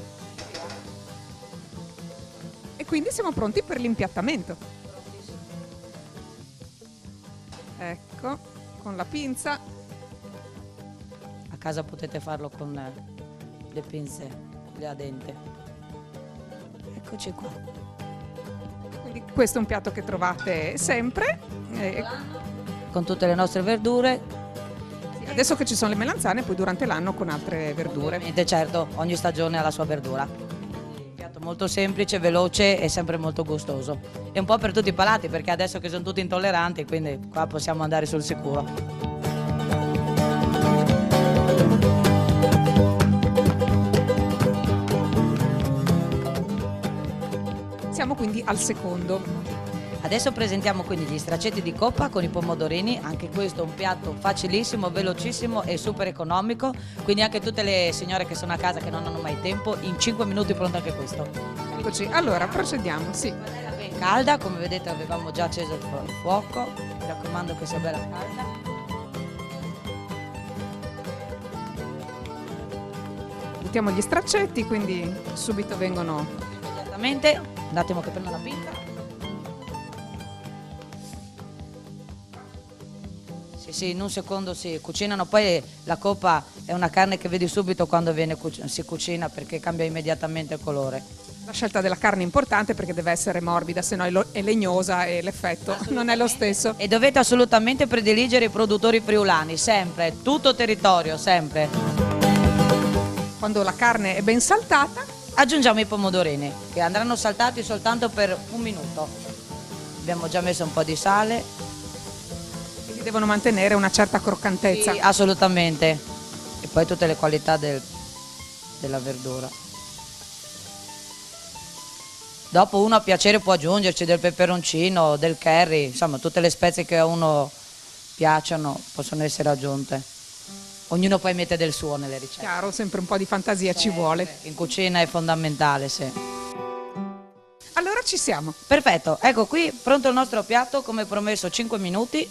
e quindi siamo pronti per l'impiattamento. Ecco, con la pinza. A casa potete farlo con le pinze, le a dente. Eccoci qua. Quindi questo è un piatto che trovate sempre. Con tutte le nostre verdure. Sì, Adesso che ci sono le melanzane, poi durante l'anno con altre verdure. Ovviamente, certo, ogni stagione ha la sua verdura. Un piatto molto semplice, veloce e sempre molto gustoso. E un po' per tutti i palati, perché adesso che sono tutti intolleranti, quindi qua possiamo andare sul sicuro. Siamo quindi al secondo. Adesso presentiamo quindi gli straccetti di coppa con i pomodorini, anche questo è un piatto facilissimo, velocissimo e super economico, quindi anche tutte le signore che sono a casa che non hanno mai tempo, in 5 minuti pronto anche questo. Eccoci, allora procediamo, sì. Ben calda, come vedete avevamo già acceso il fuoco, mi raccomando che sia bella calda. Buttiamo gli straccetti, quindi subito vengono... Immediatamente, un attimo che prendo la pinza. Sì, in un secondo si cucinano, poi la coppa è una carne che vedi subito quando si cucina perché cambia immediatamente il colore. La scelta della carne è importante perché deve essere morbida, se no è legnosa e l'effetto non è lo stesso. E dovete assolutamente prediligere i produttori friulani, sempre, tutto territorio, sempre. Quando la carne è ben saltata, aggiungiamo i pomodorini che andranno saltati soltanto per 1 minuto. Abbiamo già messo un po' di sale. Quindi devono mantenere una certa croccantezza. Sì, assolutamente. E poi tutte le qualità della verdura. Dopo uno a piacere può aggiungerci del peperoncino, del curry, insomma tutte le spezie che a uno piacciono possono essere aggiunte. Ognuno poi mette del suo nelle ricette. Chiaro, sempre un po' di fantasia ci vuole. In cucina è fondamentale, sì. Allora ci siamo. Perfetto, ecco qui pronto il nostro piatto, come promesso 5 minuti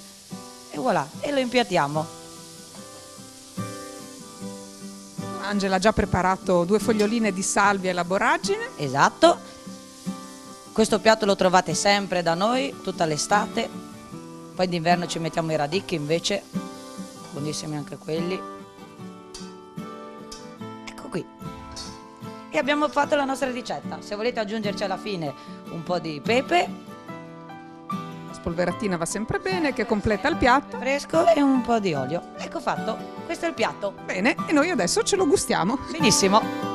e voilà, e lo impiattiamo. Angela ha già preparato 2 foglioline di salvia e la borragine. Esatto. Questo piatto lo trovate sempre da noi, tutta l'estate. Poi d'inverno ci mettiamo i radicchi invece, buonissimi anche quelli. Ecco qui. E abbiamo fatto la nostra ricetta. Se volete aggiungerci alla fine un po' di pepe. La spolveratina va sempre bene, che completa il piatto. Fresco e un po' di olio. Ecco fatto. Questo è il piatto. Bene, e noi adesso ce lo gustiamo. Benissimo.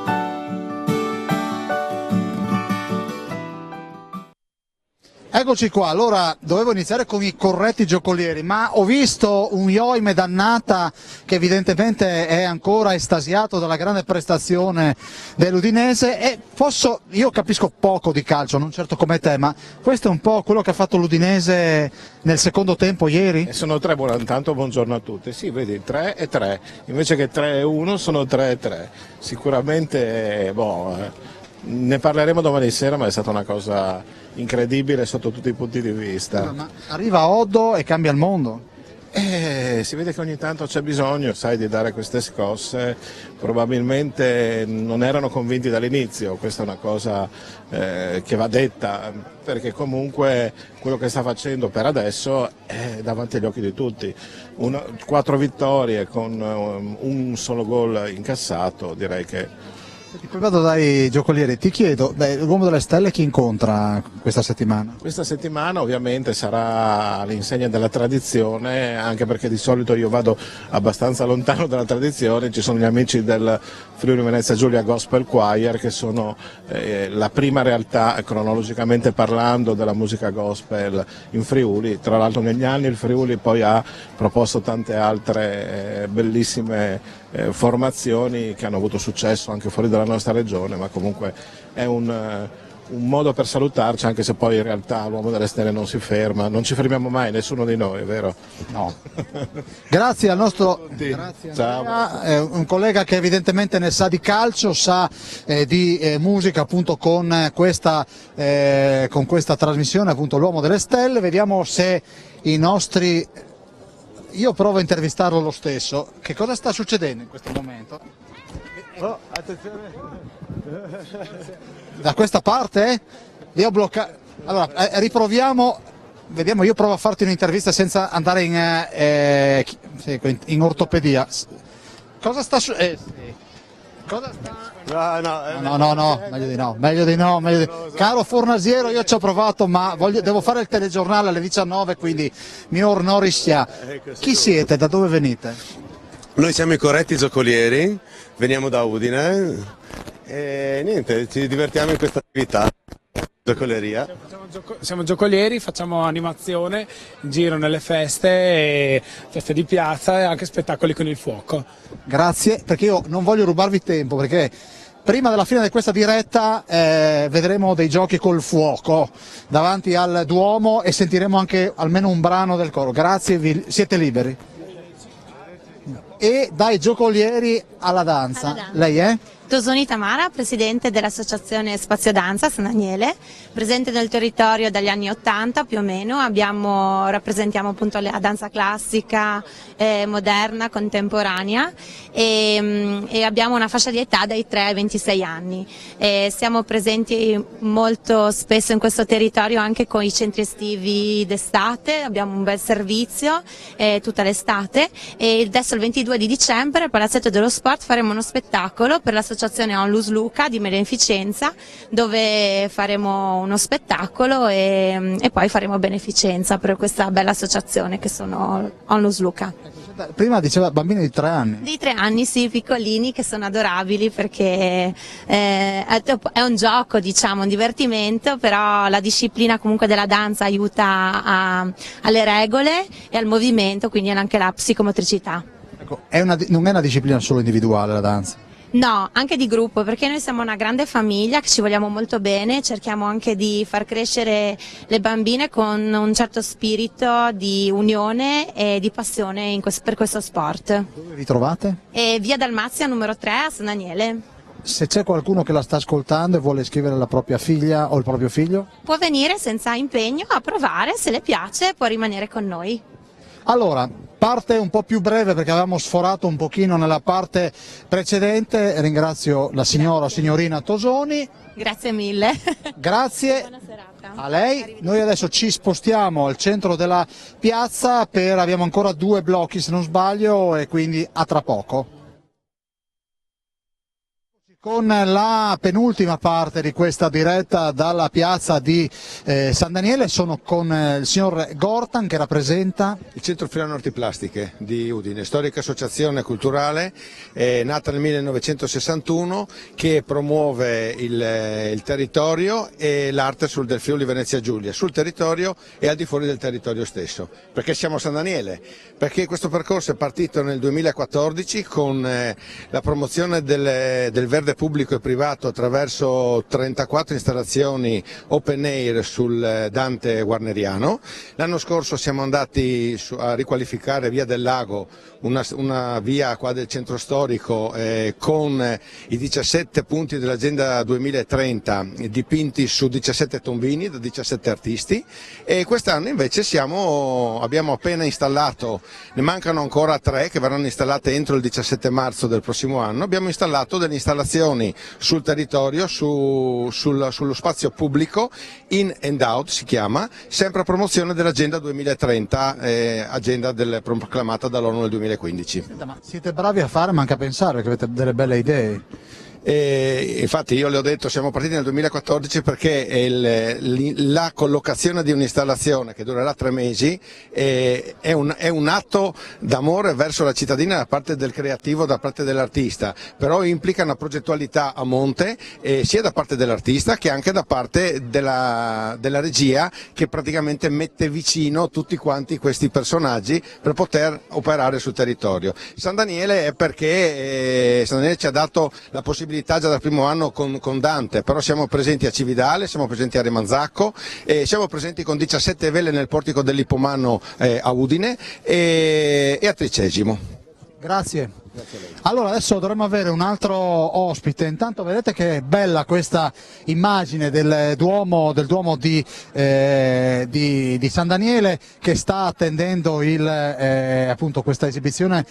Eccoci qua, allora dovevo iniziare con i corretti giocolieri, ma ho visto un Ioime Dannata che evidentemente è ancora estasiato dalla grande prestazione dell'Udinese e io capisco poco di calcio, non certo come te, ma questo è un po' quello che ha fatto l'Udinese nel secondo tempo ieri? Sono 3, intanto buongiorno a tutti, sì vedi 3 e 3, invece che 3 e 1 sono 3 e 3, sicuramente ne parleremo domani sera, ma è stata una cosa incredibile sotto tutti i punti di vista. Ma arriva Oddo e cambia il mondo? Si vede che ogni tanto c'è bisogno, sai, di dare queste scosse, probabilmente non erano convinti dall'inizio, questa è una cosa che va detta, perché comunque quello che sta facendo per adesso è davanti agli occhi di tutti. 4 vittorie con un solo gol incassato, direi che... Poi vado dai giocolieri, ti chiedo, l'uomo delle stelle chi incontra questa settimana? Questa settimana ovviamente sarà all'insegna della tradizione, anche perché di solito io vado abbastanza lontano dalla tradizione, ci sono gli amici del Friuli Venezia Giulia Gospel Choir che sono la prima realtà cronologicamente parlando della musica gospel in Friuli, tra l'altro negli anni il Friuli poi ha proposto tante altre bellissime formazioni che hanno avuto successo anche fuori dalla nostra regione, ma comunque è un modo per salutarci, anche se poi in realtà l'uomo delle stelle non si ferma, non ci fermiamo mai, nessuno di noi, vero? No. Grazie al nostro Ciao. Un collega che evidentemente ne sa di calcio, sa di musica appunto con questa trasmissione appunto l'uomo delle stelle. Vediamo se i nostri... Io provo a intervistarlo lo stesso. Che cosa sta succedendo in questo momento? Oh, attenzione. Da questa parte? Li ho bloccato. Allora, riproviamo. Vediamo, io provo a farti un'intervista senza andare in ortopedia. Cosa sta succedendo? Cosa sta... No, meglio di no. Caro Fornasiero, io ci ho provato, ma devo fare il telegiornale alle 19, quindi mi ornoriscia. Chi siete? Da dove venite? Noi siamo i corretti giocolieri, veniamo da Udine e niente, ci divertiamo in questa attività, giocoleria. Siamo giocolieri, facciamo animazione, giro nelle feste di piazza e anche spettacoli con il fuoco. Grazie, perché io non voglio rubarvi tempo, perché prima della fine di questa diretta vedremo dei giochi col fuoco davanti al Duomo e sentiremo anche almeno un brano del coro. Grazie, siete liberi. E dai giocolieri alla danza. Lei è? Tosoni Tamara, presidente dell'associazione Spazio Danza San Daniele, presente nel territorio dagli anni 80 più o meno, rappresentiamo appunto la danza classica, moderna, contemporanea e abbiamo una fascia di età dai 3 ai 26 anni. Siamo presenti molto spesso in questo territorio anche con i centri estivi d'estate, abbiamo un bel servizio tutta l'estate e adesso il 22 di dicembre al Palazzetto dello Sport faremo uno spettacolo per l'associazione Onlus Luca di beneficenza, dove faremo uno spettacolo e poi faremo beneficenza per questa bella associazione che sono Onlus Luca. Prima diceva bambini di 3 anni. Di 3 anni, sì, piccolini, che sono adorabili perché è un gioco, diciamo, un divertimento, però la disciplina comunque della danza aiuta alle regole e al movimento, quindi anche la psicomotricità. Ecco, non è una disciplina solo individuale la danza? No, anche di gruppo, perché noi siamo una grande famiglia che ci vogliamo molto bene, cerchiamo anche di far crescere le bambine con un certo spirito di unione e di passione per questo sport. Dove vi trovate? Via Dalmazia numero 3 a San Daniele. Se c'è qualcuno che la sta ascoltando e vuole iscrivere la propria figlia o il proprio figlio? Può venire senza impegno a provare, se le piace può rimanere con noi. Allora, parte un po' più breve perché avevamo sforato un pochino nella parte precedente, ringrazio la signorina Tosoni. Grazie mille. Grazie. Buona serata. A lei. Noi adesso ci spostiamo al centro della piazza, abbiamo ancora 2 blocchi se non sbaglio e quindi a tra poco. Con la penultima parte di questa diretta dalla piazza di San Daniele sono con il signor Gortan che rappresenta il Centro Friulano Arti Plastiche di Udine, storica associazione culturale nata nel 1961 che promuove il territorio e l'arte del Friuli Venezia Giulia, sul territorio e al di fuori del territorio stesso. Perché siamo a San Daniele? Perché questo percorso è partito nel 2014 con la promozione del verde pubblico e privato attraverso 34 installazioni open air sul Dante Guarneriano. L'anno scorso siamo andati a riqualificare Via del Lago, una via qua del centro storico con i 17 punti dell'Agenda 2030 dipinti su 17 tombini da 17 artisti e quest'anno invece abbiamo appena installato, ne mancano ancora 3 che verranno installate entro il 17 marzo del prossimo anno, abbiamo installato delle installazioni sul territorio, sullo spazio pubblico, in and out si chiama, sempre a promozione dell'Agenda 2030, agenda proclamata dall'ONU nel 2015. Ma siete bravi a fare, manca a pensare perché avete delle belle idee. Infatti io le ho detto siamo partiti nel 2014 perché la collocazione di un'installazione che durerà 3 mesi è un atto d'amore verso la cittadina da parte del creativo, da parte dell'artista, però implica una progettualità a monte sia da parte dell'artista che anche da parte della regia che praticamente mette vicino tutti quanti questi personaggi per poter operare sul territorio. San Daniele è perché San Daniele ci ha dato la possibilità già dal primo anno con Dante, però siamo presenti a Cividale, siamo presenti a Remanzacco, siamo presenti con 17 vele nel portico dell'Ippomanno a Udine e a Tricesimo. Grazie. Allora adesso dovremmo avere un altro ospite, intanto vedete che bella questa immagine del Duomo di San Daniele che sta attendendo appunto questa esibizione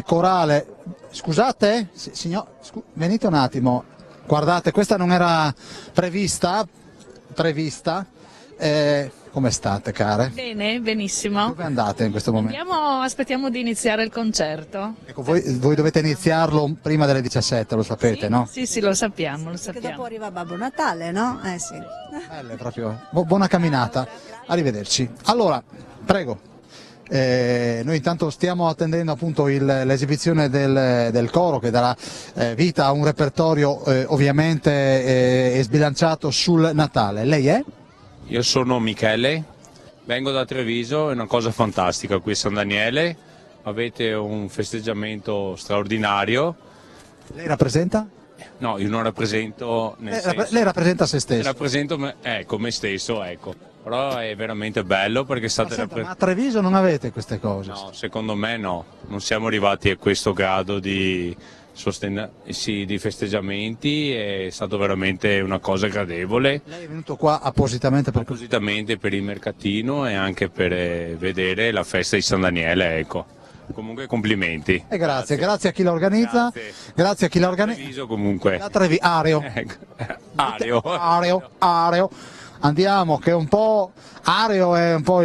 corale. Scusate, signor, venite un attimo, guardate, questa non era prevista. Come state, care? Bene, benissimo. Dove andate in questo momento? Aspettiamo di iniziare il concerto. Ecco, voi dovete iniziarlo prima delle 17, lo sapete, sì, no? Sì, lo sappiamo. Perché dopo arriva Babbo Natale, no? Sì. Belle, proprio. Buona camminata. Arrivederci. Allora, prego. Noi intanto stiamo attendendo appunto l'esibizione del coro che darà vita a un repertorio ovviamente sbilanciato sul Natale. Lei è? Io sono Michele, vengo da Treviso, è una cosa fantastica qui a San Daniele, avete un festeggiamento straordinario. Lei rappresenta? No, io non rappresento nel senso... Lei rappresenta se stesso? Rappresento me stesso, ecco. Però è veramente bello perché state... Ma a Treviso non avete queste cose? No, secondo me no, non siamo arrivati a questo grado di festeggiamenti, è stato veramente una cosa gradevole. Lei è venuto qua appositamente per il mercatino e anche per vedere la festa di San Daniele, ecco. Comunque complimenti. E grazie a chi la organizza. Grazie a chi la organizza. Treviso comunque. Areo. Areo. Andiamo, che è un po'... Areo è un po'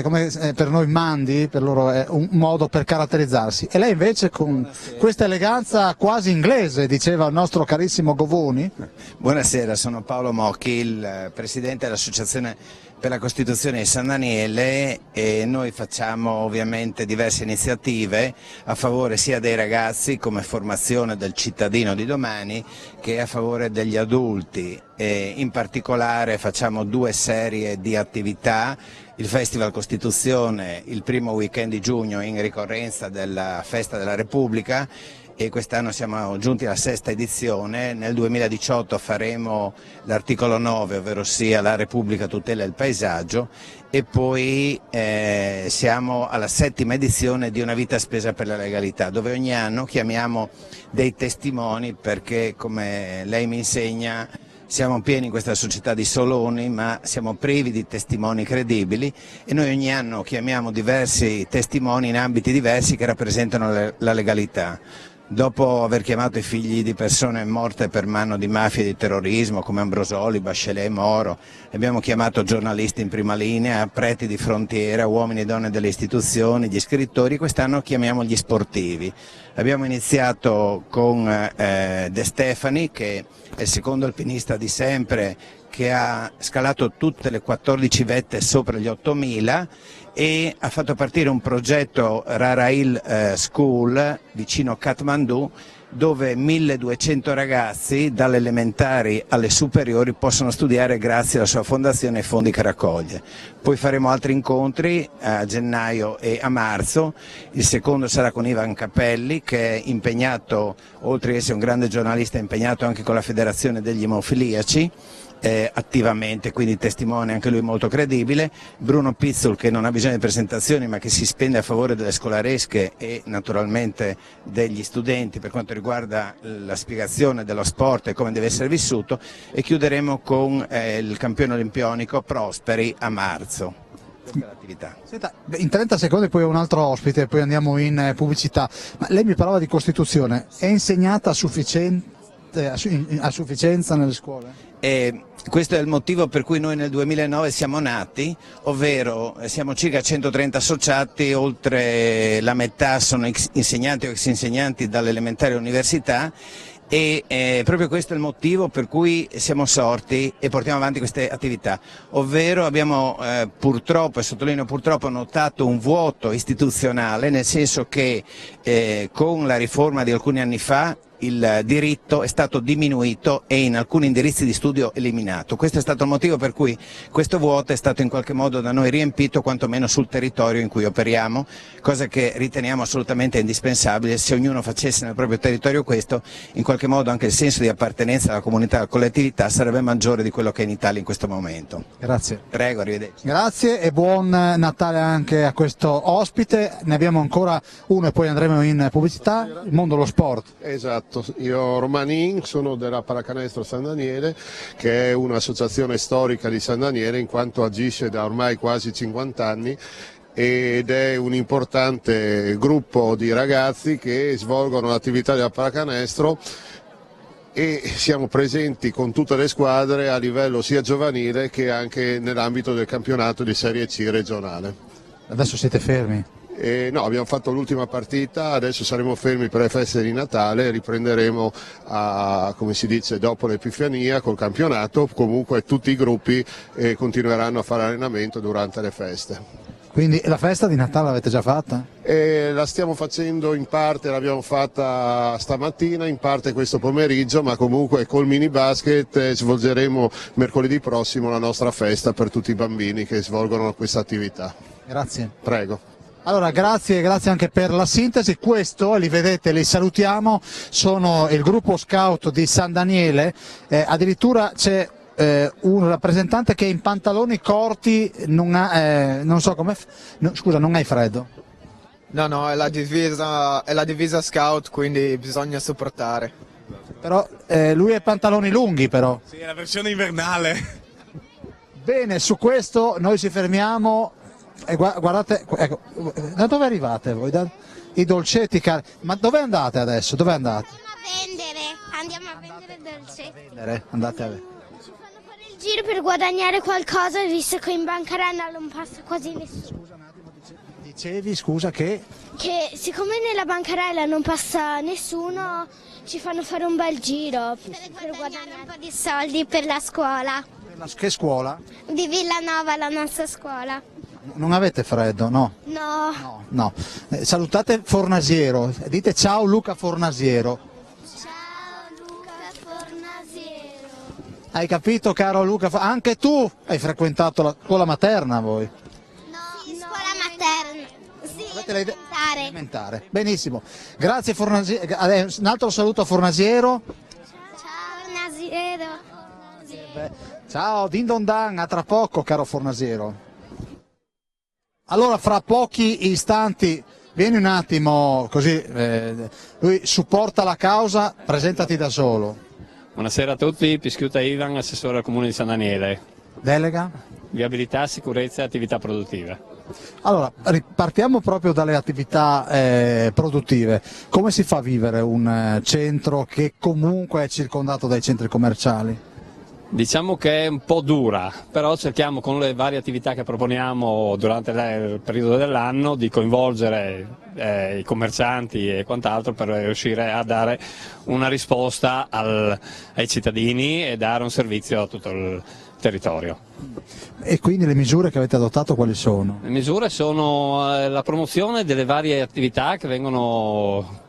come per noi Mandi, per loro è un modo per caratterizzarsi. E lei invece con questa eleganza quasi inglese, diceva il nostro carissimo Govoni. Buonasera, sono Paolo Mocchi, il presidente dell'Associazione per la Costituzione di San Daniele, e noi facciamo ovviamente diverse iniziative a favore sia dei ragazzi come formazione del cittadino di domani che a favore degli adulti. E in particolare facciamo 2 serie di attività: il Festival Costituzione il primo weekend di giugno in ricorrenza della Festa della Repubblica, e quest'anno siamo giunti alla 6ª edizione. Nel 2018 faremo l'articolo 9, ovvero sia la Repubblica tutela il paesaggio, e poi siamo alla 7ª edizione di Una vita spesa per la legalità, dove ogni anno chiamiamo dei testimoni, perché come lei mi insegna siamo pieni in questa società di soloni, ma siamo privi di testimoni credibili, e noi ogni anno chiamiamo diversi testimoni in ambiti diversi che rappresentano la legalità. Dopo aver chiamato i figli di persone morte per mano di mafie e di terrorismo come Ambrosoli, Bachelet, Moro, abbiamo chiamato giornalisti in prima linea, preti di frontiera, uomini e donne delle istituzioni, gli scrittori. Quest'anno chiamiamo gli sportivi. Abbiamo iniziato con De Stefani, che è il secondo alpinista di sempre, che ha scalato tutte le 14 vette sopra gli 8000 e ha fatto partire un progetto Rarail School vicino Kathmandu, dove 1200 ragazzi dalle elementari alle superiori possono studiare grazie alla sua fondazione e ai fondi che raccoglie. Poi faremo altri incontri a gennaio e a marzo. Il secondo sarà con Ivan Capelli, che è impegnato, oltre ad essere un grande giornalista, è impegnato anche con la Federazione degli Emofiliaci attivamente, quindi testimone anche lui molto credibile. Bruno Pizzul, che non ha bisogno di presentazioni ma che si spende a favore delle scolaresche e naturalmente degli studenti per quanto riguarda la spiegazione dello sport e come deve essere vissuto, e chiuderemo con il campione olimpionico Prosperi a marzo. Questa è l'attività. Senta, in 30 secondi poi un altro ospite, poi andiamo in pubblicità. Ma lei mi parlava di Costituzione, è insegnata a sufficienza nelle scuole? Questo è il motivo per cui noi nel 2009 siamo nati, ovvero siamo circa 130 associati, oltre la metà sono insegnanti o ex insegnanti dall'elementare all'università, e proprio questo è il motivo per cui siamo sorti e portiamo avanti queste attività, ovvero abbiamo purtroppo, e sottolineo purtroppo, notato un vuoto istituzionale, nel senso che con la riforma di alcuni anni fa il diritto è stato diminuito e in alcuni indirizzi di studio eliminato. Questo è stato il motivo per cui questo vuoto è stato in qualche modo da noi riempito, quantomeno sul territorio in cui operiamo, cosa che riteniamo assolutamente indispensabile. Se ognuno facesse nel proprio territorio questo, in qualche modo anche il senso di appartenenza alla comunità, alla collettività sarebbe maggiore di quello che è in Italia in questo momento. Grazie. Prego, arrivederci. Grazie e buon Natale anche a questo ospite. Ne abbiamo ancora uno e poi andremo in pubblicità. Il mondo dello sport. Esatto. Io Romanin, sono della Pallacanestro San Daniele, che è un'associazione storica di San Daniele in quanto agisce da ormai quasi 50 anni ed è un importante gruppo di ragazzi che svolgono l'attività della pallacanestro, e siamo presenti con tutte le squadre a livello sia giovanile che anche nell'ambito del campionato di Serie C regionale. Adesso siete fermi? No, abbiamo fatto l'ultima partita, adesso saremo fermi per le feste di Natale e riprenderemo come si dice, dopo l'Epifania col campionato. Comunque tutti i gruppi continueranno a fare allenamento durante le feste. Quindi la festa di Natale l'avete già fatta? La stiamo facendo in parte, l'abbiamo fatta stamattina, in parte questo pomeriggio, ma comunque col mini basket svolgeremo mercoledì prossimo la nostra festa per tutti i bambini che svolgono questa attività. Grazie. Prego. Allora, grazie anche per la sintesi. Questo, li vedete, li salutiamo, sono il gruppo scout di San Daniele, addirittura c'è un rappresentante che in pantaloni corti non so come, scusa, non hai freddo? No, è la divisa scout, quindi bisogna sopportare. Però lui ha pantaloni lunghi però. Sì, è la versione invernale. Bene, su questo noi ci fermiamo e guardate, ecco, da dove arrivate voi? I dolcetti cari. Ma dove andate adesso? Dove andate? Andiamo a vendere dolcetti. Andate a vedere. Il giro per guadagnare qualcosa, visto che in bancarella non passa quasi nessuno. Dicevi, scusa, che siccome nella bancarella non passa nessuno, ci fanno fare un bel giro per guadagnare un po' di soldi per la scuola. Che scuola? Di Villanova, la nostra scuola. Non avete freddo, no? No. Salutate Fornasiero, dite ciao Luca Fornasiero. Hai capito, caro Luca? Anche tu hai frequentato la scuola materna, voi? Scuola materna. Sì, Elementare. Benissimo. Grazie Fornasiero. Un altro saluto a Fornasiero. Ciao Fornasiero. Ciao, din don dan, a tra poco, caro Fornasiero. Allora, fra pochi istanti, vieni un attimo, così, lui supporta la causa, presentati da solo. Buonasera a tutti, Pischiuta Ivan, assessore al Comune di San Daniele. Delega? Viabilità, sicurezza e attività produttive. Allora, ripartiamo proprio dalle attività produttive. Come si fa a vivere un centro che comunque è circondato dai centri commerciali? Diciamo che è un po' dura, però cerchiamo con le varie attività che proponiamo durante il periodo dell'anno di coinvolgere i commercianti e quant'altro per riuscire a dare una risposta ai cittadini e dare un servizio a tutto il territorio. E quindi le misure che avete adottato quali sono? Le misure sono la promozione delle varie attività che vengono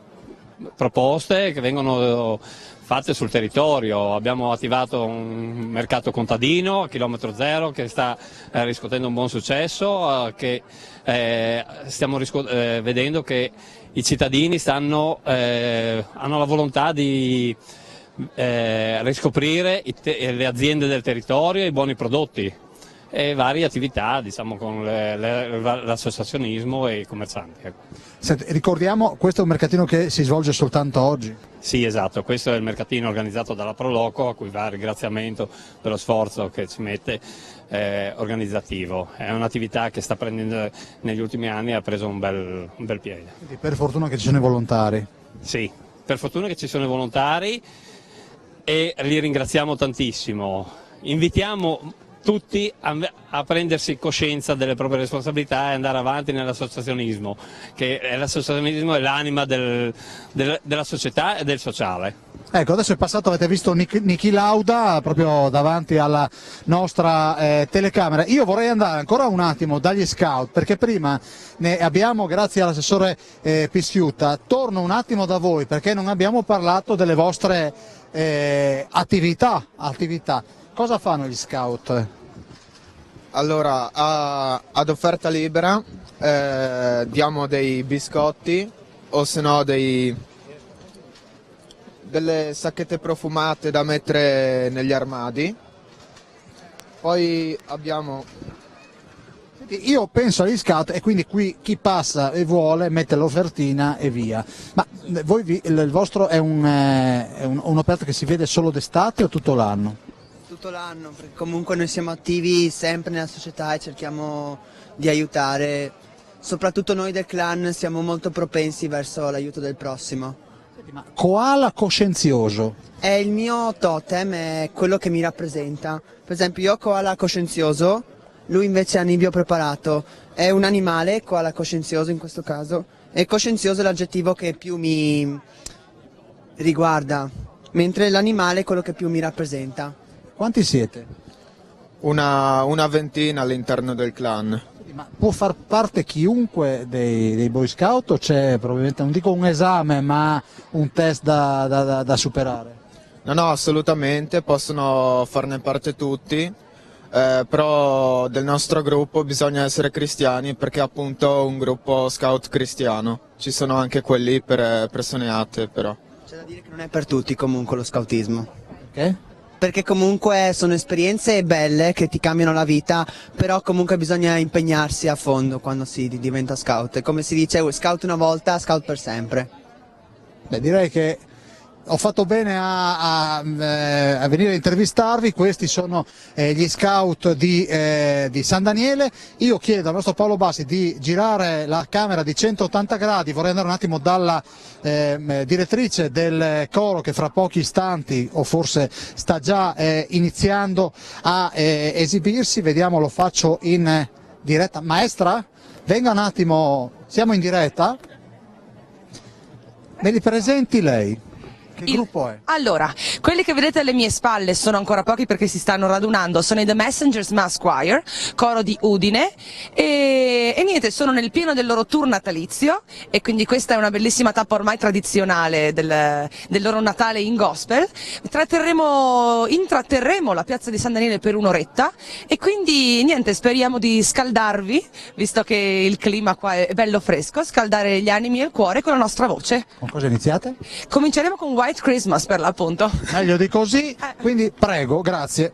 proposte, che vengono fatte sul territorio. Abbiamo attivato un mercato contadino a chilometro zero che sta riscuotendo un buon successo, che stiamo vedendo che i cittadini hanno la volontà di riscoprire le aziende del territorio e i buoni prodotti e varie attività, diciamo, con l'associazionismo e i commercianti. Senti, ricordiamo, questo è un mercatino che si svolge soltanto oggi? Sì, esatto, questo è il mercatino organizzato dalla Proloco, a cui va il ringraziamento per lo sforzo che ci mette organizzativo. È un'attività che sta prendendo negli ultimi anni e ha preso un bel piede. Quindi per fortuna che ci sono i volontari. Sì, per fortuna che ci sono i volontari e li ringraziamo tantissimo. Invitiamo tutti a prendersi coscienza delle proprie responsabilità e andare avanti nell'associazionismo, che l'associazionismo è l'anima della società e del sociale. Ecco, adesso è passato, avete visto Niki Lauda proprio davanti alla nostra telecamera. Io vorrei andare ancora un attimo dagli scout, perché prima ne abbiamo, grazie all'assessore Pischiuta. Torno un attimo da voi perché non abbiamo parlato delle vostre attività. Cosa fanno gli scout? Allora, ad offerta libera diamo dei biscotti o se no delle sacchette profumate da mettere negli armadi. Poi abbiamo... Io penso agli scout e quindi qui chi passa e vuole mette l'offertina e via. Ma voi il vostro è un'offerta che si vede solo d'estate o tutto l'anno? Tutto l'anno, perché comunque noi siamo attivi sempre nella società e cerchiamo di aiutare, soprattutto noi del clan siamo molto propensi verso l'aiuto del prossimo. Ma koala coscienzioso? È il mio totem, è quello che mi rappresenta. Per esempio io ho koala coscienzioso, lui invece è anibio preparato. È un animale, koala coscienzioso in questo caso, e coscienzioso è l'aggettivo che più mi riguarda, mentre l'animale è quello che più mi rappresenta. Quanti siete? Una ventina all'interno del clan. Ma può far parte chiunque dei Boy Scout o c'è probabilmente, non dico un esame, ma un test da superare? No, assolutamente, possono farne parte tutti, però del nostro gruppo bisogna essere cristiani perché è appunto un gruppo scout cristiano. Ci sono anche quelli per persone atte, però. C'è da dire che non è per tutti comunque lo scoutismo. Ok? Perché comunque sono esperienze belle che ti cambiano la vita, però comunque bisogna impegnarsi a fondo quando si diventa scout. E come si dice, scout una volta, scout per sempre. Beh, direi che ho fatto bene a venire a intervistarvi. Questi sono gli scout di San Daniele. Io chiedo al nostro Paolo Bassi di girare la camera di 180 gradi, vorrei andare un attimo dalla direttrice del coro che fra pochi istanti o forse sta già iniziando a esibirsi. Vediamo, lo faccio in diretta. Maestra, venga un attimo, siamo in diretta. Me li presenti lei? Che gruppo è? Allora, quelli che vedete alle mie spalle sono ancora pochi perché si stanno radunando, sono i The Messengers Mass Choir, coro di Udine, e niente, sono nel pieno del loro tour natalizio e quindi questa è una bellissima tappa ormai tradizionale del loro Natale in gospel. Intratterremo la piazza di San Daniele per un'oretta e quindi niente, speriamo di scaldarvi, visto che il clima qua è bello fresco, scaldare gli animi e il cuore con la nostra voce. Con cosa iniziate? Cominceremo con White Christmas per l'appunto. Meglio di così, quindi prego, grazie.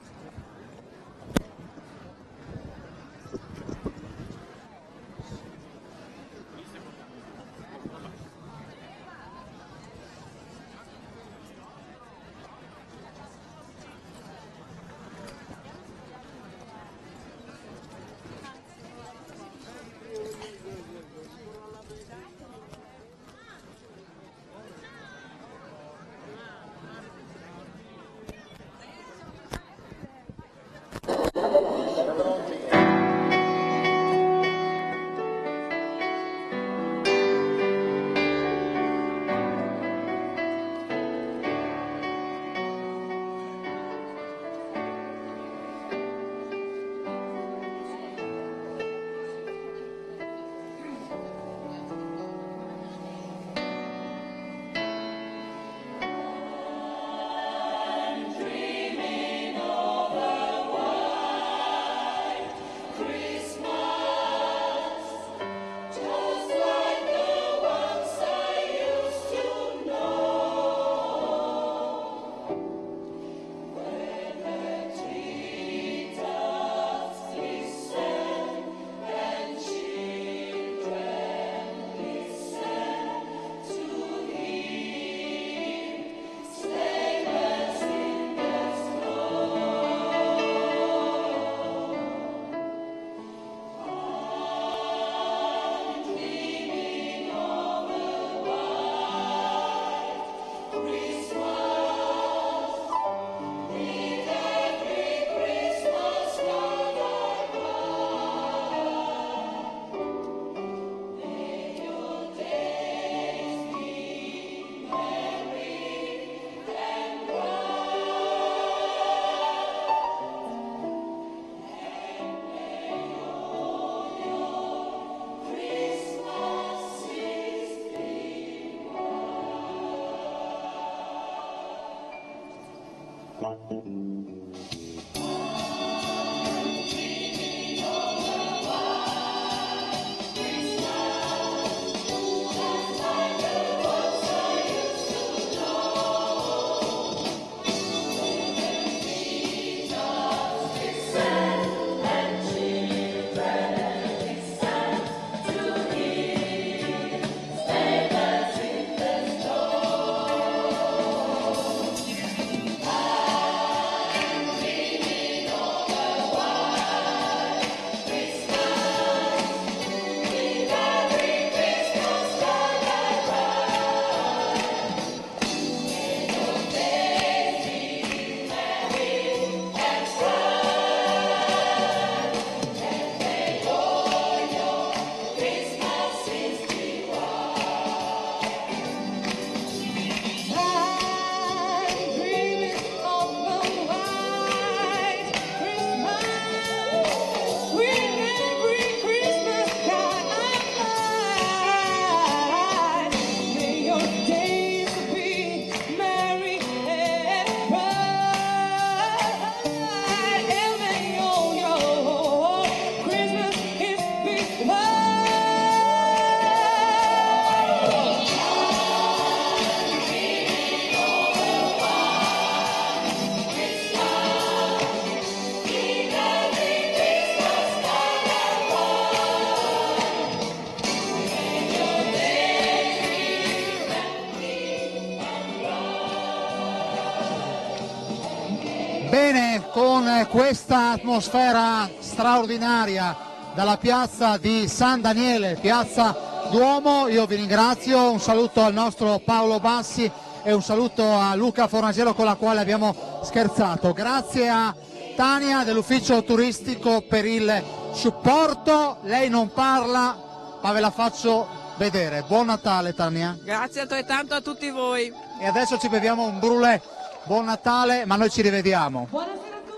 con questa atmosfera straordinaria dalla piazza di San Daniele, piazza Duomo. Io vi ringrazio, un saluto al nostro Paolo Bassi e un saluto a Luca Fornagelo con la quale abbiamo scherzato. Grazie a Tania dell'ufficio turistico per il supporto. Lei non parla, ma ve la faccio vedere. Buon Natale, Tania. Grazie altrettanto a tutti voi. E adesso ci beviamo un brulè. Buon Natale, ma noi ci rivediamo. Buonasera a tutti.